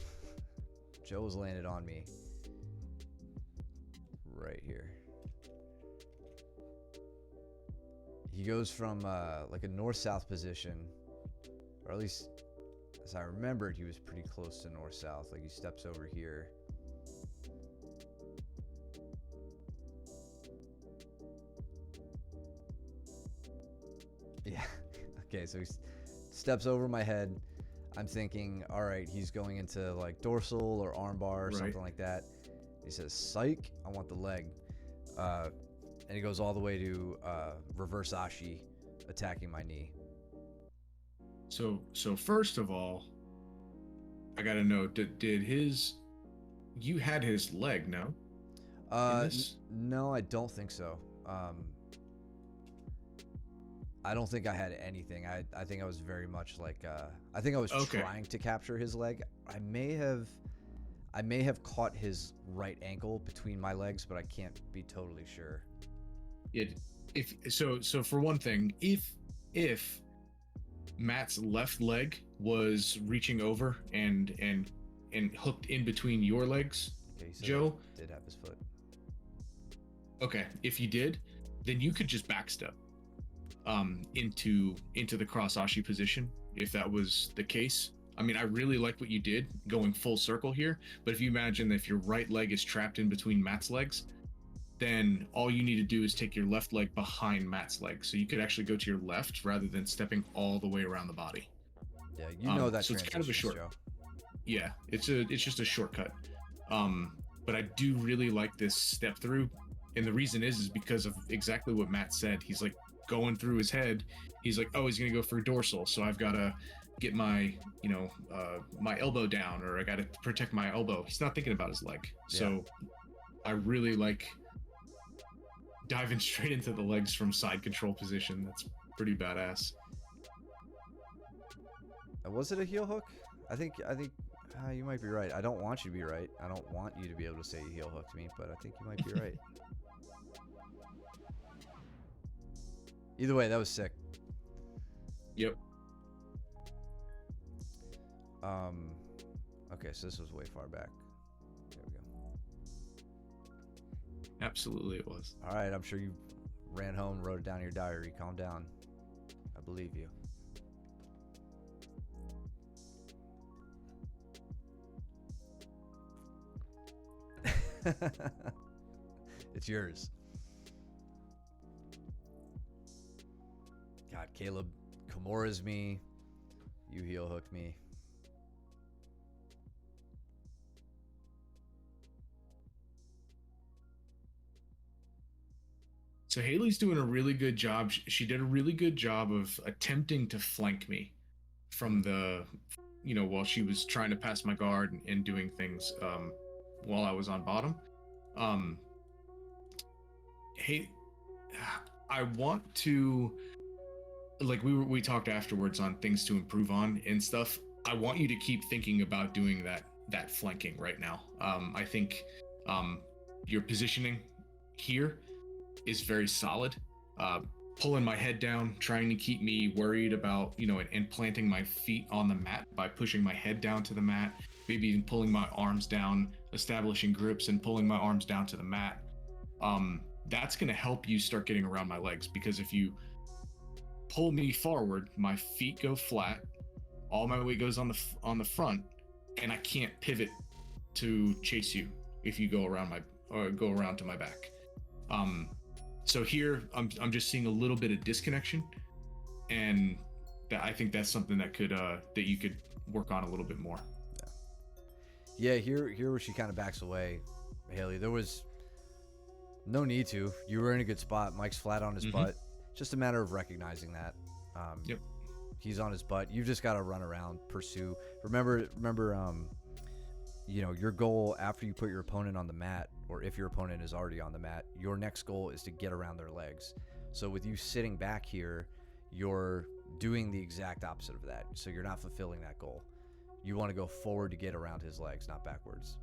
Joe was landed on me right here. He goes from like a north-south position, or at least as I remembered, he was pretty close to north-south. Like he steps over here. Yeah. Okay, so he steps over my head. I'm thinking, all right, he's going into like dorsal or armbar or something like that. He says, psych, I want the leg. And he goes all the way to reverse ashi, attacking my knee. So first of all, I gotta know, you had his leg, no? No, I don't think so. I don't think I had anything. I think I was very much like I think I was trying to capture his leg. I may have caught his right ankle between my legs, but I can't be totally sure. Yeah. So for one thing, if Matt's left leg was reaching over and hooked in between your legs, Okay, so Joe did have his foot. Okay, if you did, then you could just backstep into the cross ashi position if that was the case. I mean, I really like what you did going full circle here, but if you imagine if your right leg is trapped in between Matt's legs, then all you need to do is take your left leg behind Matt's leg. So you could actually go to your left rather than stepping all the way around the body. Yeah, you know that. So it's kind of a short. Joe. Yeah, it's just a shortcut. But I do really like this step through, and the reason is because of exactly what Matt said. He's like going through his head. He's like, oh, he's gonna go for dorsal, so I've got to get my my elbow down, or I got to protect my elbow. He's not thinking about his leg. So I really like diving straight into the legs from side control position. That's pretty badass. Was it a heel hook? I think you might be right. I don't want you to be right. I don't want you to be able to say you heel hooked me, but I think you might be right. Either way, that was sick. Yep. Okay, so this was way far back. There we go. Absolutely it was. All right, I'm sure you ran home, wrote it down in your diary. Calm down. I believe you. It's yours. God, Caleb, Kimura's me. You heel hooked me. So Haley's doing a really good job. She did a really good job of attempting to flank me from the, while she was trying to pass my guard and doing things while I was on bottom. Hey, I want to, like we talked afterwards on things to improve on and stuff. I want you to keep thinking about doing that flanking right now. I think your positioning here is very solid. pulling my head down, trying to keep me worried about, and planting my feet on the mat by pushing my head down to the mat, maybe even pulling my arms down, establishing grips and pulling my arms down to the mat. That's going to help you start getting around my legs, because if you pull me forward, my feet go flat, all my weight goes on the front, and I can't pivot to chase you if you go around to my back. So here I'm just seeing a little bit of disconnection, and that I think that's something that you could work on a little bit more. Yeah, here where she kind of backs away, Haley, there was no need to. You were in a good spot. Mike's flat on his butt. Just a matter of recognizing that. Yep. He's on his butt. You've just got to run around, pursue. Remember, your goal after you put your opponent on the mat, or if your opponent is already on the mat, your next goal is to get around their legs. So with you sitting back here, you're doing the exact opposite of that. So you're not fulfilling that goal. You want to go forward to get around his legs, not backwards.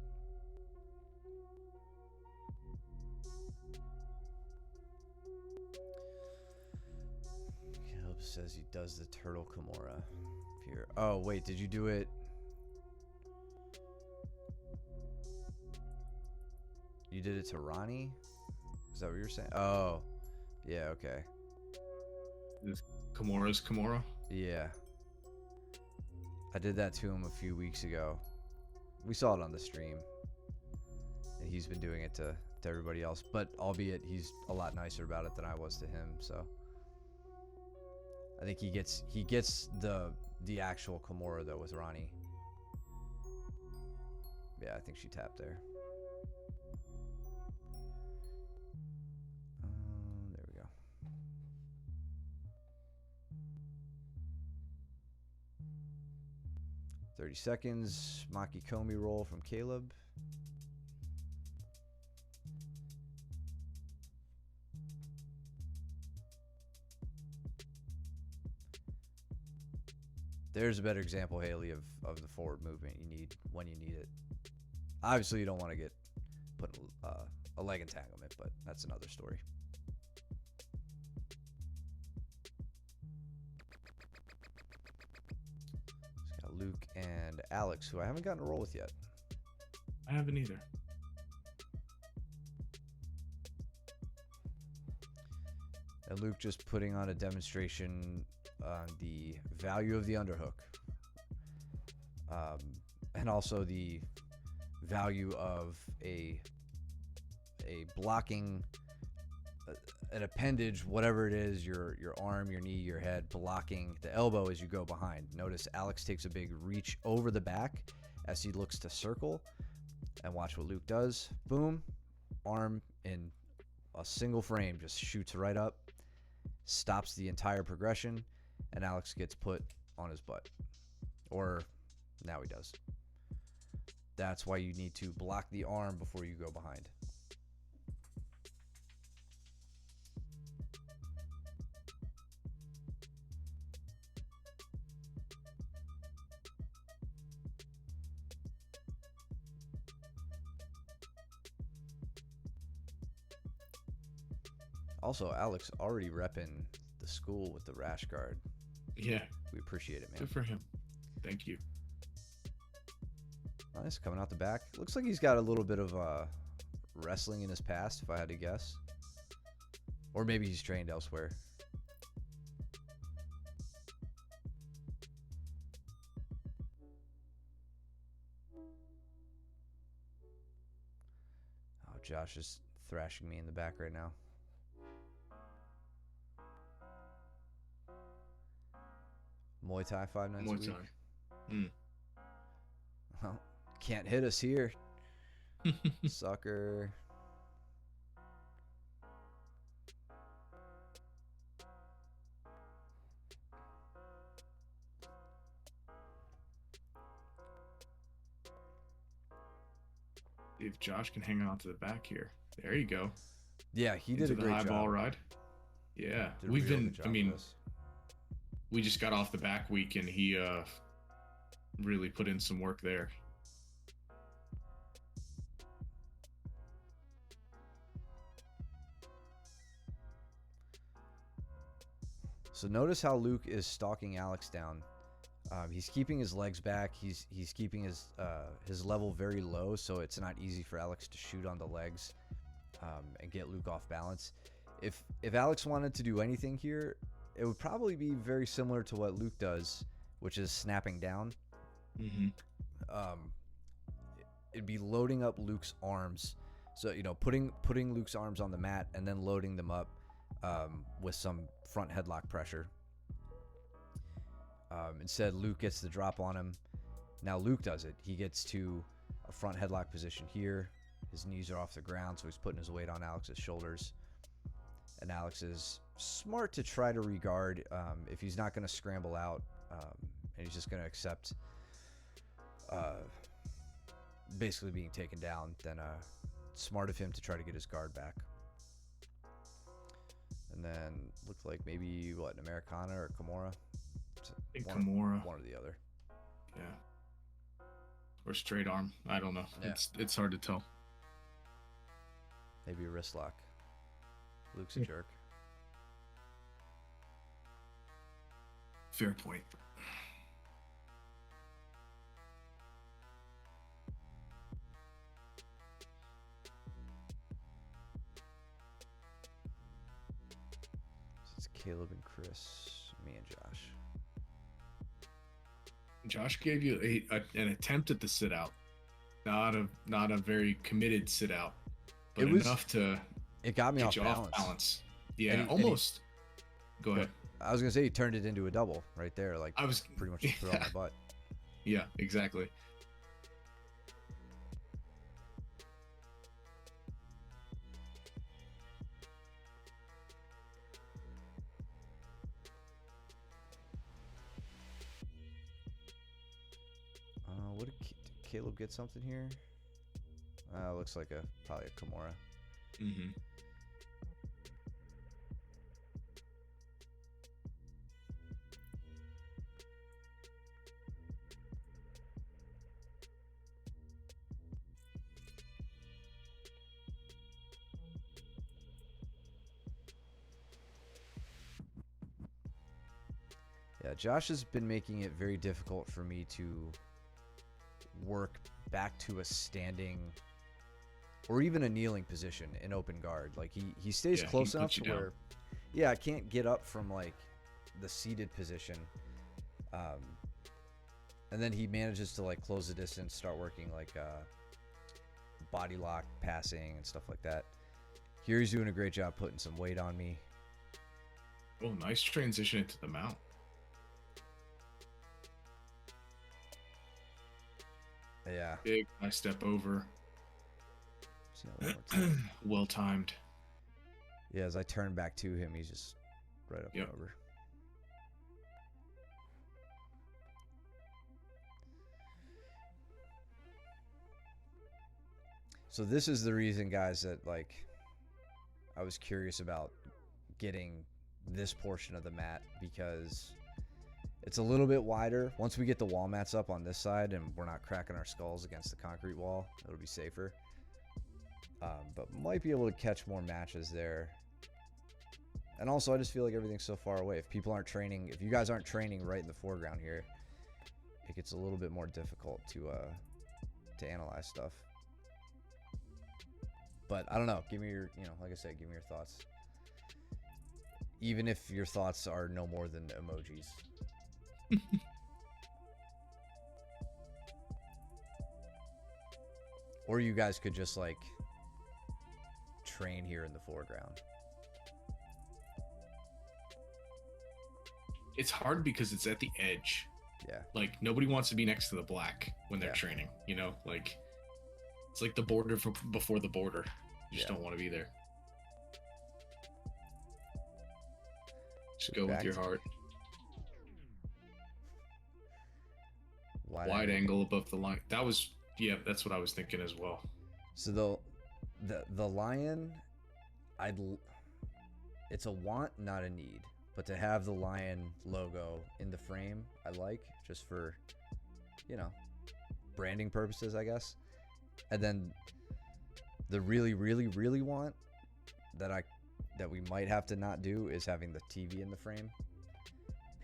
Caleb says he does the turtle Kimura here. Oh, wait, did you do it? You did it to Ronnie? Is that what you're saying? Oh, yeah, okay. Kimura's Kimura? Yeah. I did that to him a few weeks ago. We saw it on the stream. And he's been doing it to everybody else. But albeit he's a lot nicer about it than I was to him, so. I think he gets the actual Kimura though with Ronnie. Yeah, I think she tapped there. There we go. "30 seconds. Maki Komi roll from Caleb. There's a better example, Haley, of the forward movement you need when you need it. Obviously, you don't want to get put a leg entanglement, but that's another story. It's got Luke and Alex, who I haven't gotten to roll with yet. I haven't either. And Luke just putting on a demonstration on the value of the underhook. And also the value of a blocking, an appendage, whatever it is, your arm, your knee, your head, blocking the elbow as you go behind. Notice Alex takes a big reach over the back as he looks to circle, and watch what Luke does. Boom, arm in a single frame just shoots right up, stops the entire progression, and Alex gets put on his butt. Or now he does. That's why you need to block the arm before you go behind. Also, Alex already repping the school with the rash guard. Yeah. We appreciate it, man. Good for him. Thank you. Nice, coming out the back. Looks like he's got a little bit of wrestling in his past, if I had to guess. Or maybe he's trained elsewhere. Oh, Josh is thrashing me in the back right now. Muay Thai 5 nights a week. Muay Thai. Well, can't hit us here. Sucker. If Josh can hang on to the back here. There you go. Yeah, he did a great high job. Ball ride. Yeah. We've been, I mean, we just got off the back week and he really put in some work there. So notice how Luke is stalking Alex down. He's keeping his legs back. He's keeping his level very low, so it's not easy for Alex to shoot on the legs and get Luke off balance. If Alex wanted to do anything here, it would probably be very similar to what Luke does, which is snapping down. Mm-hmm. It'd be loading up Luke's arms. So, putting Luke's arms on the mat and then loading them up with some front headlock pressure. Instead, Luke gets the drop on him. Now Luke does it. He gets to a front headlock position here. His knees are off the ground, so he's putting his weight on Alex's shoulders. And Alex is smart to try to regard if he's not going to scramble out and he's just going to accept basically being taken down, then smart of him to try to get his guard back. And then looked like maybe an Americana or Kimura. I think Kimura. One or the other. Yeah. Or straight arm. I don't know. Yeah. It's hard to tell. Maybe a wrist lock. Luke's a jerk. Fair point. It's Caleb and Chris, me and Josh. Josh gave you an attempt at the sit out, not a very committed sit out, but enough to it got me get off balance. Yeah, almost. Go ahead. I was gonna say he turned it into a double right there. Like I was pretty much just put it on my butt. Yeah, exactly. What did Caleb get something here? Looks like probably a Kimura. Mm-hmm. Yeah, Josh has been making it very difficult for me to work back to a standing or even a kneeling position in open guard. Like he stays close enough to where I can't get up from like the seated position. And then he manages to like close the distance, start working like body lock passing and stuff like that. Here he's doing a great job putting some weight on me. Oh, nice transition into the mount. Yeah. Big high step over. Well timed. Yeah, as I turn back to him, he's just right up and over. So this is the reason, guys, that like I was curious about getting this portion of the mat, because it's a little bit wider. Once we get the wall mats up on this side and we're not cracking our skulls against the concrete wall, it'll be safer. But might be able to catch more matches there. And also, I just feel like everything's so far away. If people aren't training, if you guys aren't training right in the foreground here, it gets a little bit more difficult to analyze stuff. But I don't know. Give me your, like I said, give me your thoughts. Even if your thoughts are no more than emojis. Or you guys could just like train here in the foreground. It's hard because it's at the edge. Yeah. Like nobody wants to be next to the black when they're training, like it's like the border before the border. You just don't want to be there. Just go with your heart. Wide angle above the line. That was, that's what I was thinking as well. So the lion, it's a want, not a need. But to have the lion logo in the frame, I like, just for, branding purposes, I guess. And then the really, really, really want that we might have to not do is having the TV in the frame.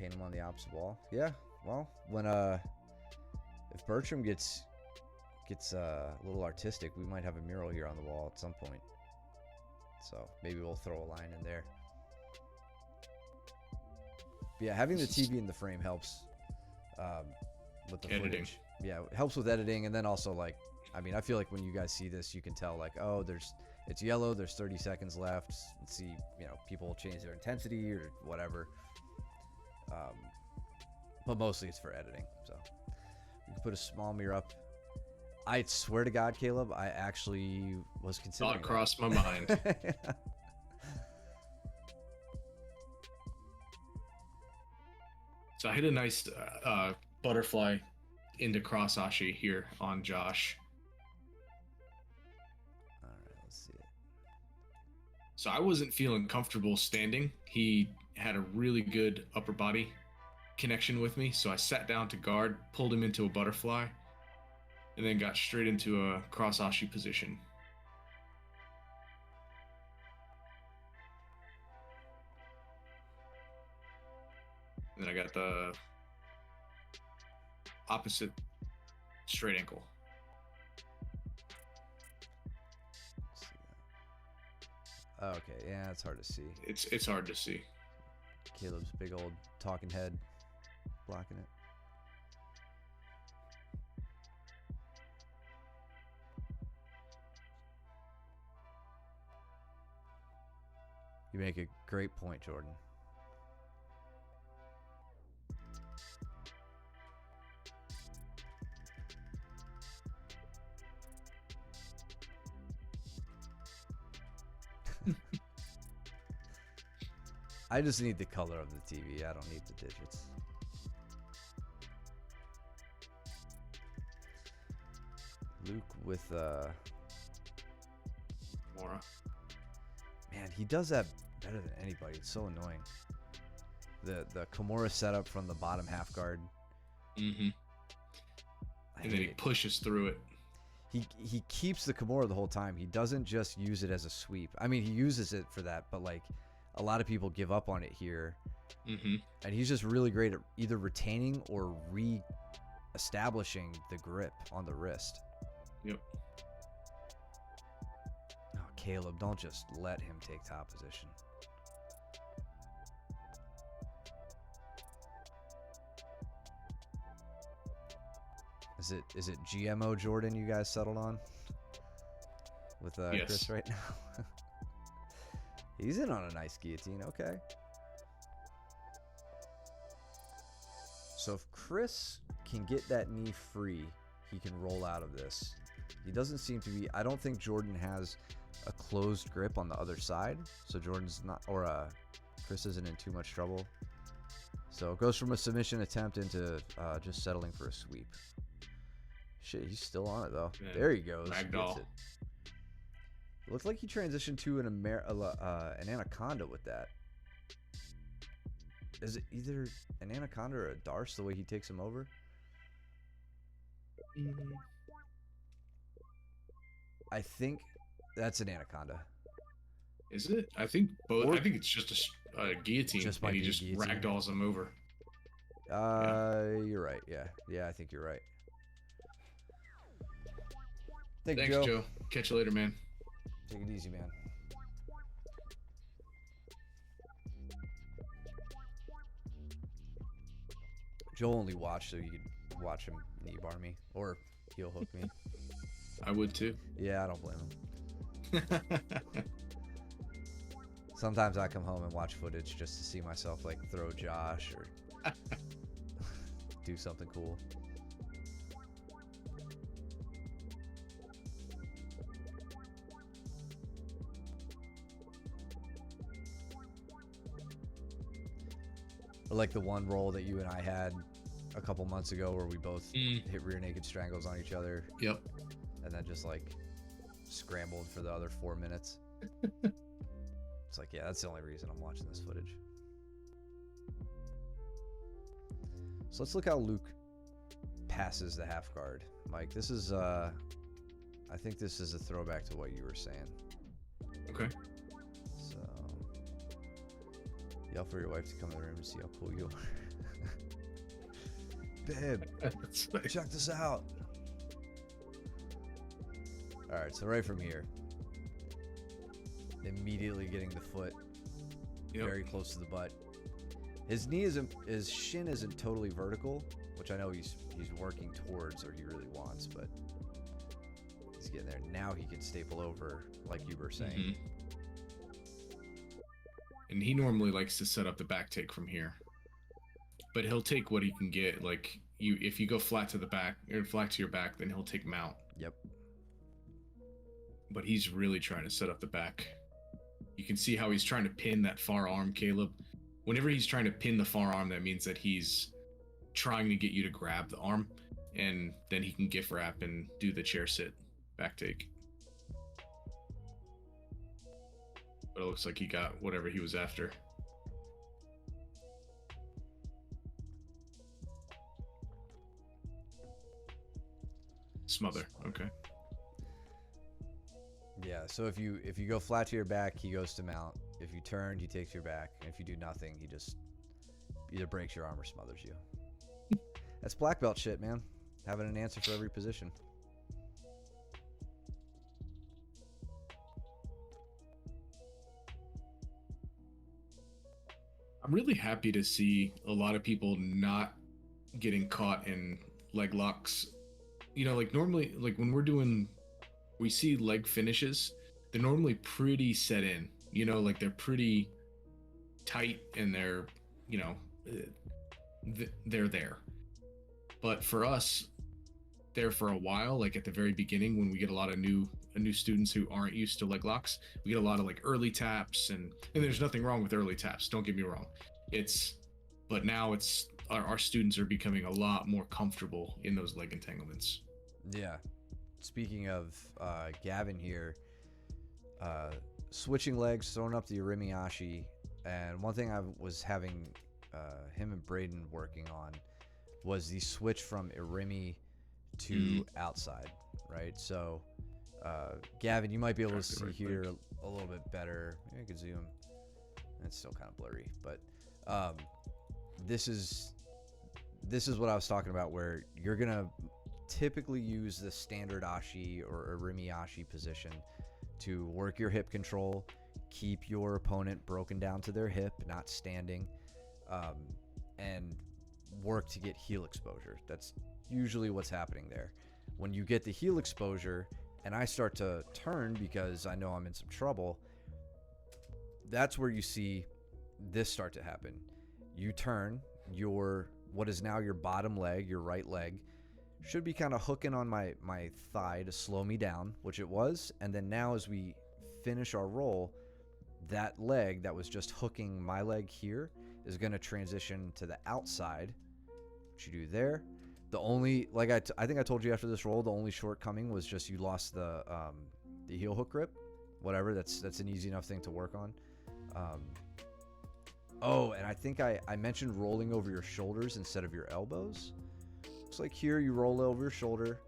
paint them on the opposite wall. Yeah, well, when if Bertram gets a little artistic, we might have a mural here on the wall at some point. So maybe we'll throw a line in there. But yeah, having the TV in the frame helps with the editing. footage. Yeah, it helps with editing, and then also like, I mean, I feel like when you guys see this, you can tell like, oh, it's yellow. There's 30 seconds left. Let's see, you know, people change their intensity or whatever. But mostly it's for editing. So you can put a small mirror up. I swear to God, Caleb, I actually was considering. Thought crossed my mind. So I hit a nice butterfly into cross ashi here on Josh. All right, let's see it. So I wasn't feeling comfortable standing. He had a really good upper body connection with me, so I sat down to guard, pulled him into a butterfly, and then got straight into a cross ashi position. And then I got the opposite straight ankle. Let's see that. Okay, yeah, it's hard to see. It's hard to see. Caleb's big old talking head blocking it. You make a great point, Jordan. I just need the color of the TV. I don't need the digits. Luke with Mora. man, he does that better than anybody. It's so annoying. The Kimura setup from the bottom half guard. Mm-hmm. And then he pushes through it. He keeps the Kimura the whole time. He doesn't just use it as a sweep. I mean, he uses it for that, but like a lot of people give up on it here. Mm-hmm. And he's just really great at either retaining or re-establishing the grip on the wrist. Yep. Oh, Caleb, don't just let him take top position. Is it GMO Jordan you guys settled on with Yes. Chris right now? He's in on a nice guillotine. Okay. So if Chris can get that knee free, he can roll out of this. He doesn't seem to be. I don't think Jordan has a closed grip on the other side, so Jordan's not, or Chris isn't in too much trouble. So it goes from a submission attempt into just settling for a sweep. Shit, he's still on it though. Yeah, There he goes. ragdoll. Gets it. It looked like he transitioned to an anaconda with that. Is it either an anaconda or a Darce the way he takes him over? I think that's an anaconda. Is it? I think both. Or- I think it's just a guillotine, Just might and he be a just guillotine. ragdolls him over. You're right. Yeah, I think you're right. Thank you, Thanks, Joe. Catch you later, man. Take it easy, man. Joel only watched so you could watch him knee bar me or heel hook me. I would too. Yeah, I don't blame him. Sometimes I come home and watch footage just to see myself like throw Josh or do something cool. Or like the one roll that you and I had a couple months ago where we both hit rear naked strangles on each other Yep. and then just like scrambled for the other 4 minutes. It's like, yeah, that's the only reason I'm watching this footage. So let's look how Luke passes the half guard. Mike, this is I think this is a throwback to what you were saying. Okay. So yell for your wife to come in the room and see how cool you are. Babe, That's like- check this out. All right, so right from here, immediately getting the foot Yep. very close to the butt. His knee isn't, his shin isn't totally vertical, which I know he's working towards, or he really wants, but he's getting there. Now he can staple over, like you were saying. Mhm. And he normally likes to set up the back take from here, but he'll take what he can get. Like if you go flat to the back or flat to your back, then he'll take mount. Yep. But he's really trying to set up the back. You can see how he's trying to pin that far arm, Caleb. Whenever he's trying to pin the far arm, that means that he's trying to get you to grab the arm, and then he can gift wrap and do the chair sit back take. But it looks like he got whatever he was after. Smother. Okay. Yeah, so if you go flat to your back, he goes to mount. If you turn, he takes your back. And if you do nothing, he just either breaks your arm or smothers you. That's black belt shit, man. Having an answer for every position. I'm really happy to see a lot of people not getting caught in leg locks. You know, like normally, like when we see leg finishes, they're normally pretty set in. You know, like they're pretty tight and they're, you know, they're there. But for us, there for a while, like at the very beginning, when we get a lot of new students who aren't used to leg locks, we get a lot of like early taps, and there's nothing wrong with early taps. Don't get me wrong. But now it's our students are becoming a lot more comfortable in those leg entanglements. Yeah. Speaking of Gavin here, switching legs, throwing up the Irimiyashi, and one thing I was having him and Braden working on was the switch from Irimi to outside, right? So, Gavin, you might be able to see here a little bit better. Maybe I could zoom. It's still kind of blurry, but this is what I was talking about, where you're gonna typically use the standard ashi or Irimiyashi position to work your hip control, keep your opponent broken down to their hip, not standing, and work to get heel exposure. That's usually what's happening there. When you get the heel exposure and I start to turn because I know I'm in some trouble, that's where you see this start to happen. You turn, your what is now your bottom leg, your right leg, should be kind of hooking on my thigh to slow me down, which it was. And then now as we finish our roll, that leg that was just hooking my leg here is going to transition to the outside, which you do there. The only, like I think I told you after this roll, the only shortcoming was just you lost the heel hook grip. Whatever, that's an easy enough thing to work on. Oh, and I think I mentioned rolling over your shoulders instead of your elbows. Looks like here you roll over your shoulder.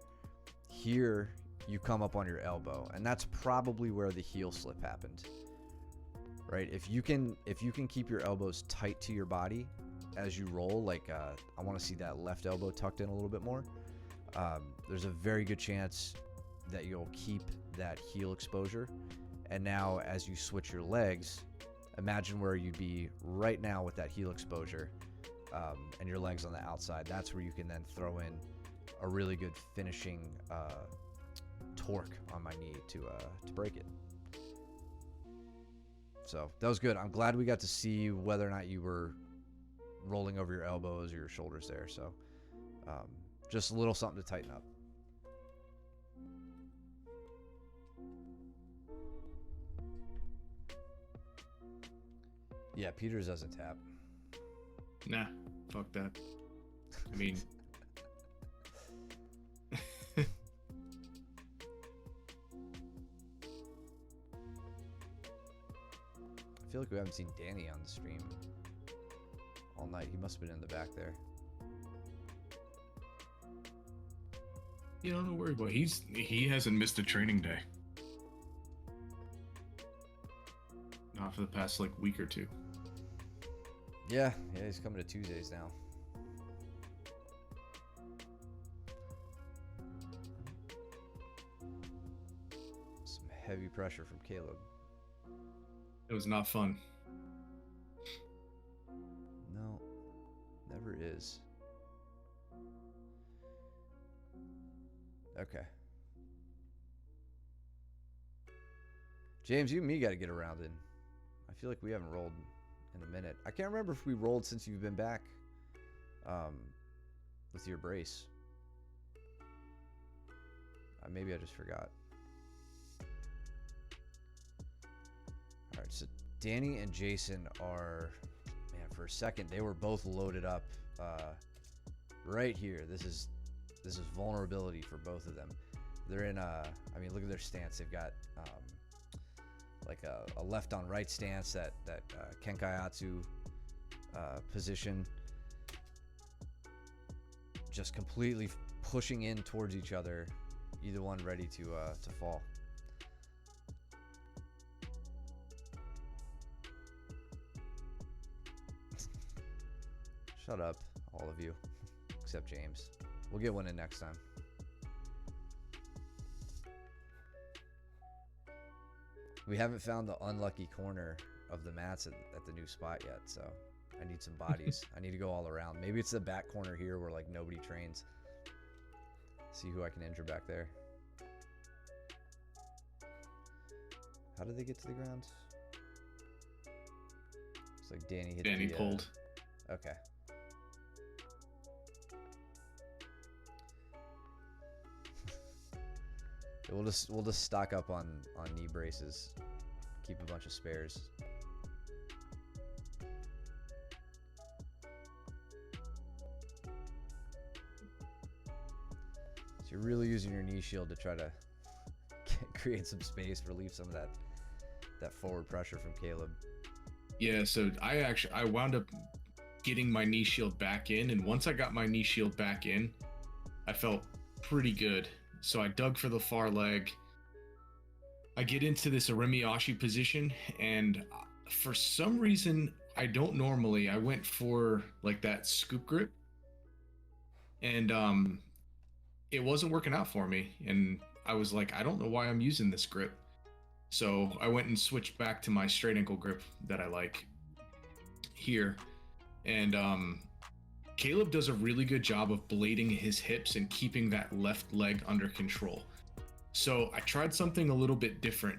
Here you come up on your elbow, and that's probably where the heel slip happened. Right? If you can keep your elbows tight to your body as you roll, like I want to see that left elbow tucked in a little bit more. There's a very good chance that you'll keep that heel exposure. And now as you switch your legs, imagine where you'd be right now with that heel exposure, and your legs on the outside. That's where you can then throw in a really good finishing torque on my knee to break it. So that was good. I'm glad we got to see whether or not you were rolling over your elbows or your shoulders there. So just a little something to tighten up. Yeah, Peters doesn't tap. Nah, fuck that. I mean, I feel like we haven't seen Danny on the stream all night. He must have been in the back there. you know, don't worry about it. He hasn't missed a training day. Not for the past like week or two. Yeah, he's coming to Tuesdays now. heavy pressure from Caleb. It was not fun. No, never is. Okay. James, you and me got to get around in. I feel like we haven't rolled in a minute. I can't remember if we rolled since you've been back with your brace. Maybe I just forgot. All right, so Danny and Jason are, man, for a second they were both loaded up right here. This is vulnerability for both of them. They're in I mean, look at their stance. They've got like a left on right stance, that Kenkaiatsu position, just completely pushing in towards each other, either one ready to fall. Shut up, all of you, except James. We'll get one in next time. We haven't found the unlucky corner of the mats at the new spot yet, so I need some bodies. I need to go all around. Maybe it's the back corner here where like nobody trains. See who I can injure back there. How did they get to the ground? It's like Danny hit. Danny pulled. Okay. We'll just stock up on knee braces. Keep a bunch of spares. So you're really using your knee shield to try to create some space, relieve some of that forward pressure from Caleb. Yeah, so I wound up getting my knee shield back in, and once I got my knee shield back in, I felt pretty good. So I dug for the far leg. I get into this Arimiyashi position, and for some reason, I don't normally. I went for like that scoop grip, and it wasn't working out for me. And I was like, I don't know why I'm using this grip. So I went and switched back to my straight ankle grip that I like here. And Caleb does a really good job of blading his hips and keeping that left leg under control. So I tried something a little bit different,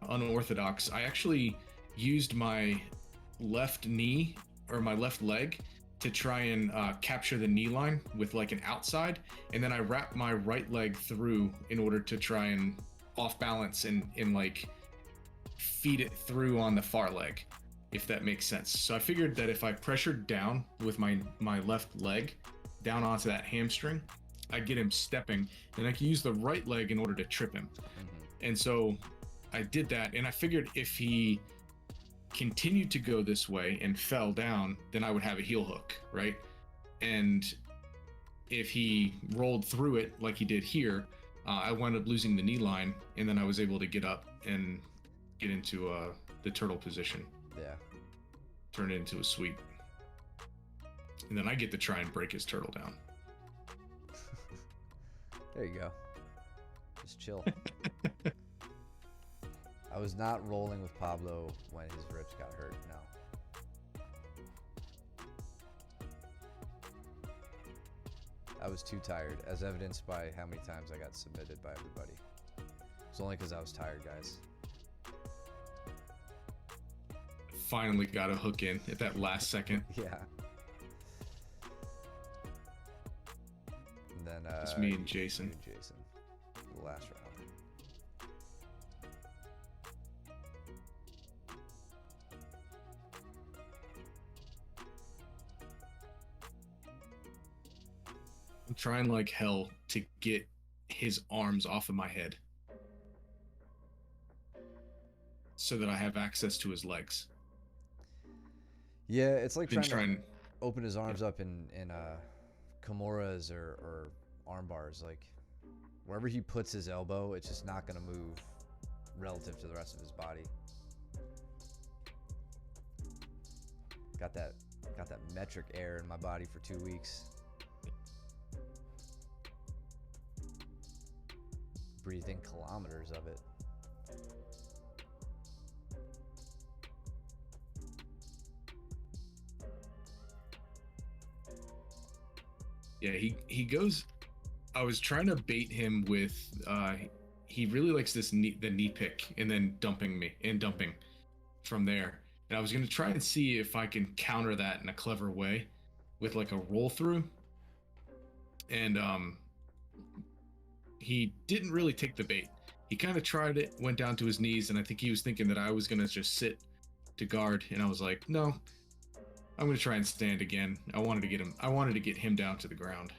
unorthodox. I actually used my left knee or my left leg to try and capture the knee line with like an outside, and then I wrapped my right leg through in order to try and off balance and like feed it through on the far leg, if that makes sense. So I figured that if I pressured down with my left leg down onto that hamstring, I'd get him stepping, and I could use the right leg in order to trip him. Mm-hmm. And so I did that, and I figured if he continued to go this way and fell down, then I would have a heel hook, right? And if he rolled through it like he did here, I wound up losing the knee line, and then I was able to get up and get into the turtle position. Yeah. Turn it into a sweep. And then I get to try and break his turtle down. There you go. Just chill. I was not rolling with Pablo when his ribs got hurt, no. I was too tired, as evidenced by how many times I got submitted by everybody. It's only because I was tired, guys. Finally got a hook in at that last second. Yeah. And then it's me and Jason. The last round. I'm trying like hell to get his arms off of my head so that I have access to his legs. Yeah, it's like trying to open his arms up in Kimuras or arm bars. Like wherever he puts his elbow, it's just not going to move relative to the rest of his body. Got that metric air in my body for 2 weeks. Breathing kilometers of it. Yeah, he goes. I was trying to bait him with. He really likes the knee pick and then dumping from there. And I was gonna try and see if I can counter that in a clever way, with like a roll through. And he didn't really take the bait. He kind of tried it, went down to his knees, and I think he was thinking that I was gonna just sit to guard. And I was like, no, I'm gonna try and stand again. I wanted to get him down to the ground.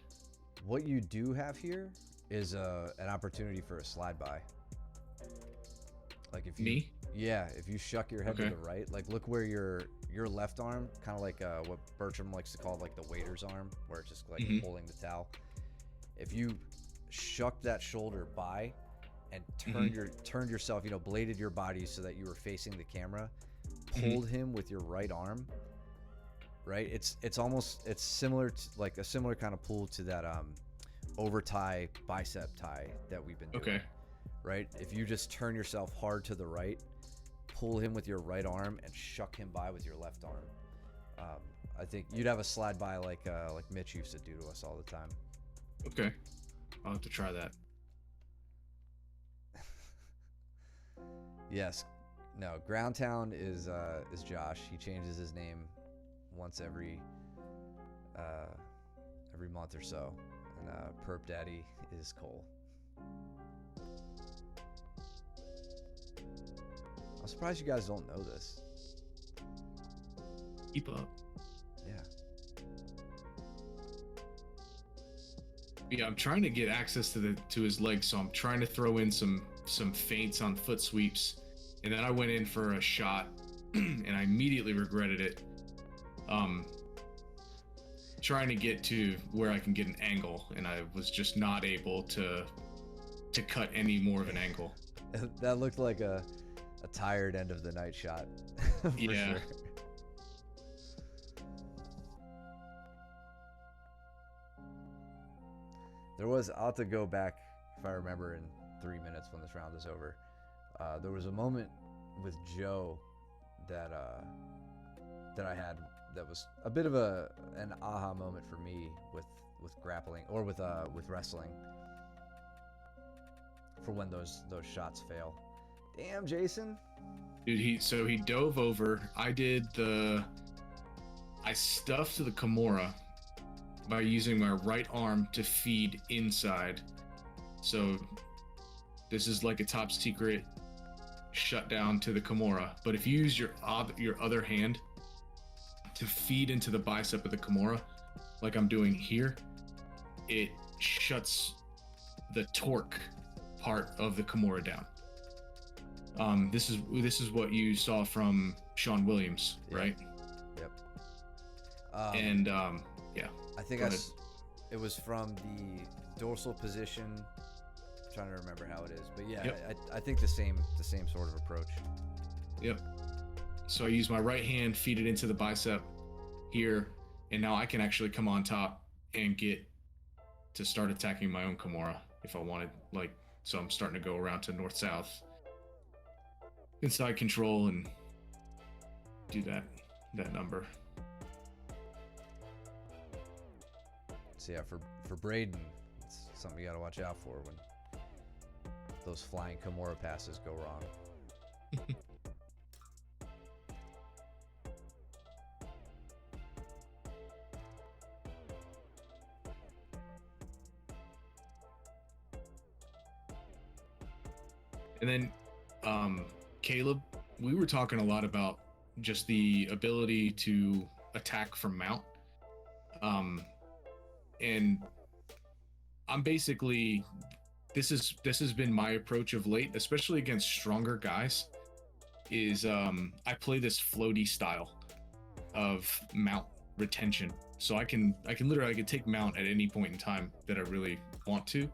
What you do have here is an opportunity for a slide by. Like if you Me? Yeah, if you shuck your head Okay. to the right, like look where your left arm, kind of like what Bertram likes to call like the waiter's arm, where it's just like Mhm. holding the towel. If you shuck that shoulder by and turned yourself, bladed your body so that you were facing the camera, pulled him with your right arm, right? It's similar to like a similar kind of pull to that over tie bicep tie that we've been doing. Okay. Right? If you just turn yourself hard to the right, pull him with your right arm, and shuck him by with your left arm, I think you'd have a slide by like Mitch used to do to us all the time. Okay. I'll have to try that. Yes. No, Groundtown is Josh. He changes his name once every month or so, and Perp Daddy is Cole. I'm surprised you guys don't know this. Keep up. Yeah. Yeah, I'm trying to get access to his legs, so I'm trying to throw in some feints on foot sweeps, and then I went in for a shot, and I immediately regretted it. Trying to get to where I can get an angle, and I was just not able to cut any more of an angle. That looked like a tired end of the night shot. For Yeah. Sure. I'll have to go back if I remember in 3 minutes when this round is over. There was a moment with Joe that I had that was a bit of an aha moment for me with grappling or with wrestling, for when those shots fail. Damn, Jason. Dude, he dove over. I stuffed the Kimura by using my right arm to feed inside. So this is like a top secret shutdown to the Kimura. But if you use your other hand to feed into the bicep of the Kimura, like I'm doing here, it shuts the torque part of the Kimura down. This is what you saw from Sean Williams, Yep. right? Yep. And yeah. I think Go ahead. it was from the dorsal position. I'm trying to remember how it is, but yeah, Yep. I think the same sort of approach. Yep. So I use my right hand, feed it into the bicep here, and now I can actually come on top and get to start attacking my own Kimura if I wanted. Like, so I'm starting to go around to north-south, inside control, and do that number. So yeah, for Braden, it's something you got to watch out for when those flying Kimura passes go wrong. And then, Caleb, we were talking a lot about just the ability to attack from mount. And I'm basically, this has been my approach of late, especially against stronger guys, is I play this floaty style of mount retention. So I can take mount at any point in time that I really want to.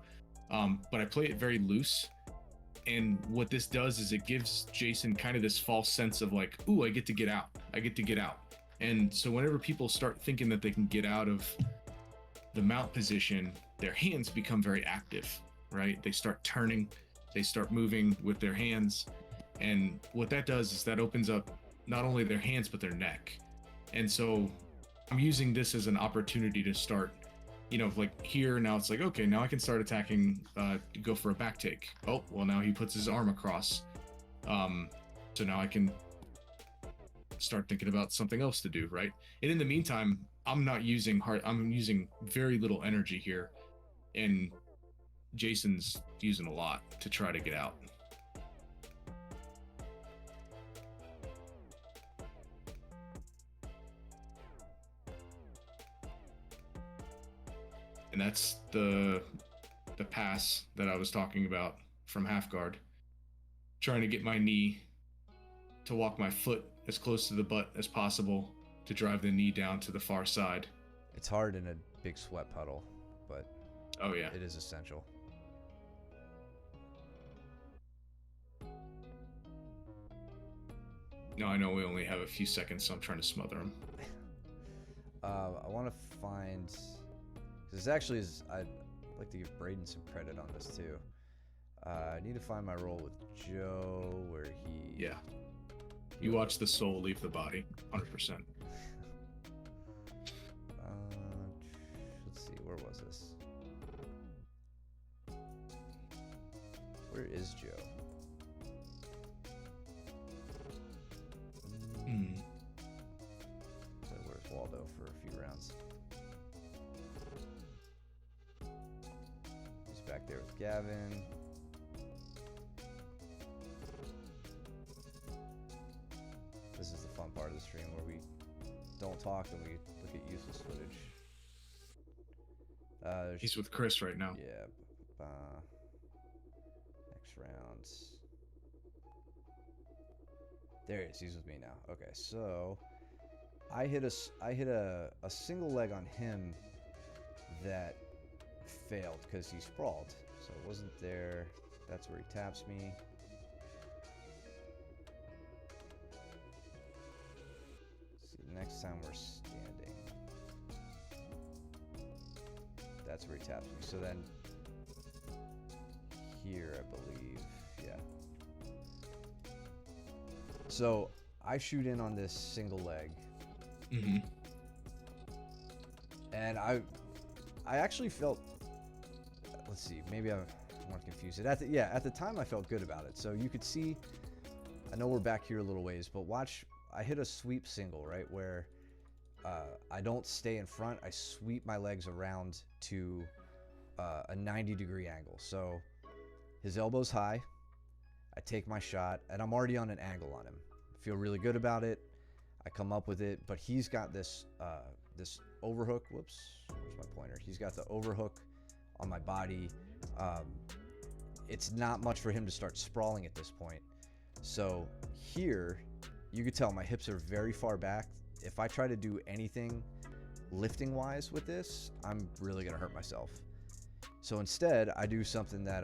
But I play it very loose. And what this does is it gives Jason kind of this false sense of like, ooh, I get to get out. And so whenever people start thinking that they can get out of the mount position, their hands become very active, right? They start turning. they start moving with their hands. And what that does is that opens up not only their hands, but their neck. And so I'm using this as an opportunity to start, like here, now it's like, okay, now I can start attacking, go for a back take. Oh, well, now he puts his arm across. So now I can start thinking about something else to do, right? And in the meantime, I'm using very little energy here. And Jason's using a lot to try to get out. And that's the pass that I was talking about from half guard. Trying to get my knee to walk my foot as close to the butt as possible to drive the knee down to the far side. It's hard in a big sweat puddle, but oh yeah, it is essential. No, I know we only have a few seconds, so I'm trying to smother him. I want to find... This actually is... I'd like to give Braden some credit on this, too. I need to find my role with Joe, where he... Yeah. You watch the soul leave the body, 100%. Let's see, where was this? Where is Joe? So where's Waldo for a few rounds? He's back there with Gavin. This is the fun part of the stream where we don't talk and we look at useless footage. He's with Chris right now. Yeah. Next round. There he is. He's with me now. Okay, so I hit a single leg on him that failed because he sprawled. So it wasn't there. That's where he taps me. Next time we're standing. That's where he taps me. So then here, I believe. Yeah. So I shoot in on this single leg. Mm-hmm. And I actually felt, let's see, maybe I'm more confused. At the time I felt good about it. So you could see, I know we're back here a little ways, but watch, I hit a sweep single, right, where I don't stay in front. I sweep my legs around to a 90-degree angle. So his elbow's high. I take my shot, and I'm already on an angle on him. I feel really good about it. I come up with it, but he's got this this overhook. Whoops, where's my pointer? He's got the overhook on my body. It's not much for him to start sprawling at this point. So here, you could tell my hips are very far back. If I try to do anything lifting wise with this, I'm really gonna hurt myself. So instead, I do something that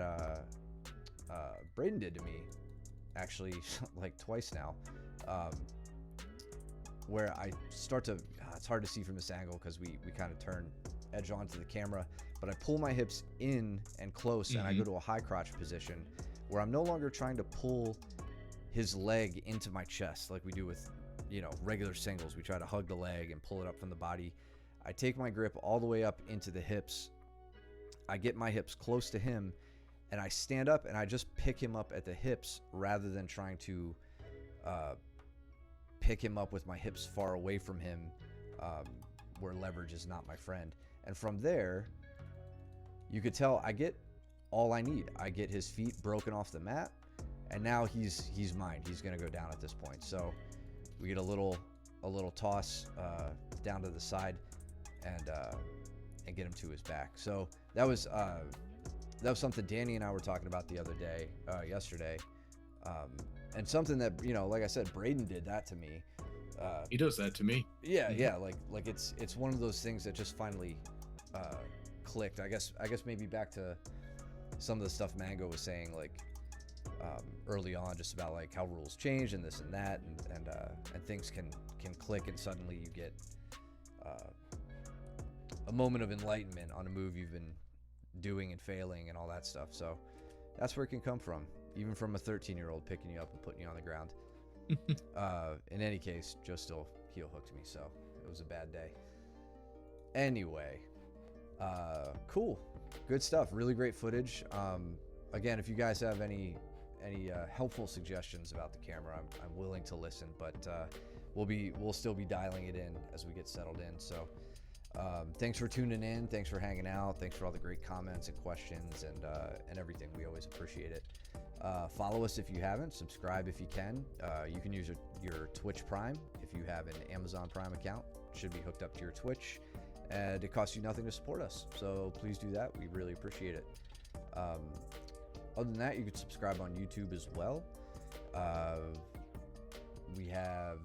Braden did to me, actually, like twice now, where I start to, it's hard to see from this angle because we kind of turn edge onto the camera, but I pull my hips in and close, and I go to a high crotch position where I'm no longer trying to pull his leg into my chest like we do with, regular singles. We try to hug the leg and pull it up from the body. I take my grip all the way up into the hips. I get my hips close to him, and I stand up and I just pick him up at the hips rather than trying to pick him up with my hips far away from him, where leverage is not my friend. And from there, you could tell I get all I need. I get his feet broken off the mat, and now he's mine. He's gonna go down at this point. So we get a little toss down to the side, and get him to his back. So that was something Danny and I were talking about the other day, yesterday, and something that, like I said, Braden did that to me. He does that to me. Yeah, yeah. Like it's one of those things that just finally clicked. I guess maybe back to some of the stuff Mango was saying, like early on, just about like how rules change and this and that, and things can click, and suddenly you get a moment of enlightenment on a move you've been doing and failing and all that stuff. So that's where it can come from, even from a 13-year-old picking you up and putting you on the ground. In any case, Joe still heel hooked me, so it was a bad day. Anyway, cool, good stuff. Really great footage. Again, if you guys have any helpful suggestions about the camera, I'm willing to listen, but we'll still be dialing it in as we get settled in. So thanks for tuning in, thanks for hanging out, thanks for all the great comments and questions and everything. We always appreciate it. Follow us if you haven't, subscribe if you can. You can use your Twitch Prime if you have an Amazon Prime account. It should be hooked up to your Twitch, and it costs you nothing to support us, so please do that. We really appreciate it. Other than that, you can subscribe on YouTube as well. We have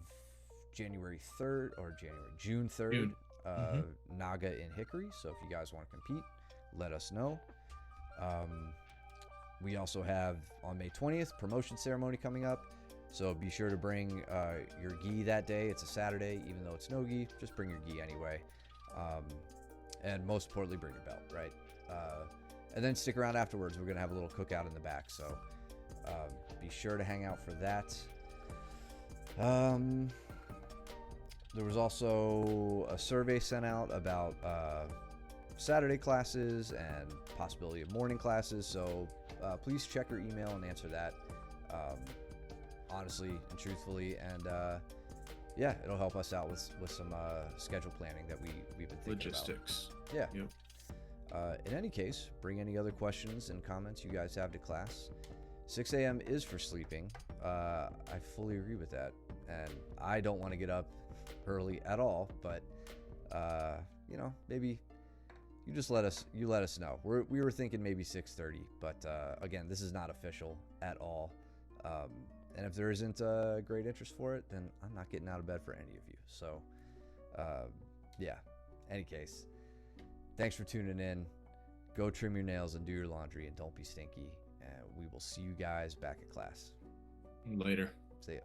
June 3rd, Naga in Hickory. So if you guys want to compete, let us know. We also have on May 20th promotion ceremony coming up. So be sure to bring your gi that day. It's a Saturday, even though it's no gi. Just bring your gi anyway. And most importantly, bring your belt, right? And then stick around afterwards. We're going to have a little cookout in the back. So be sure to hang out for that. There was also a survey sent out about Saturday classes and possibility of morning classes. So please check your email and answer that honestly and truthfully. And yeah, it'll help us out with some schedule planning that we've been thinking Logistics. about. Yeah. Yep. In any case, bring any other questions and comments you guys have to class. 6 a.m. is for sleeping. I fully agree with that. And I don't want to get up early at all, but you know, maybe you just let us know. We were thinking maybe 6:30, but again, this is not official at all. And if there isn't a great interest for it, then I'm not getting out of bed for any of you. So yeah, any case, thanks for tuning in. Go trim your nails and do your laundry, and don't be stinky. And we will see you guys back at class. Later. See ya.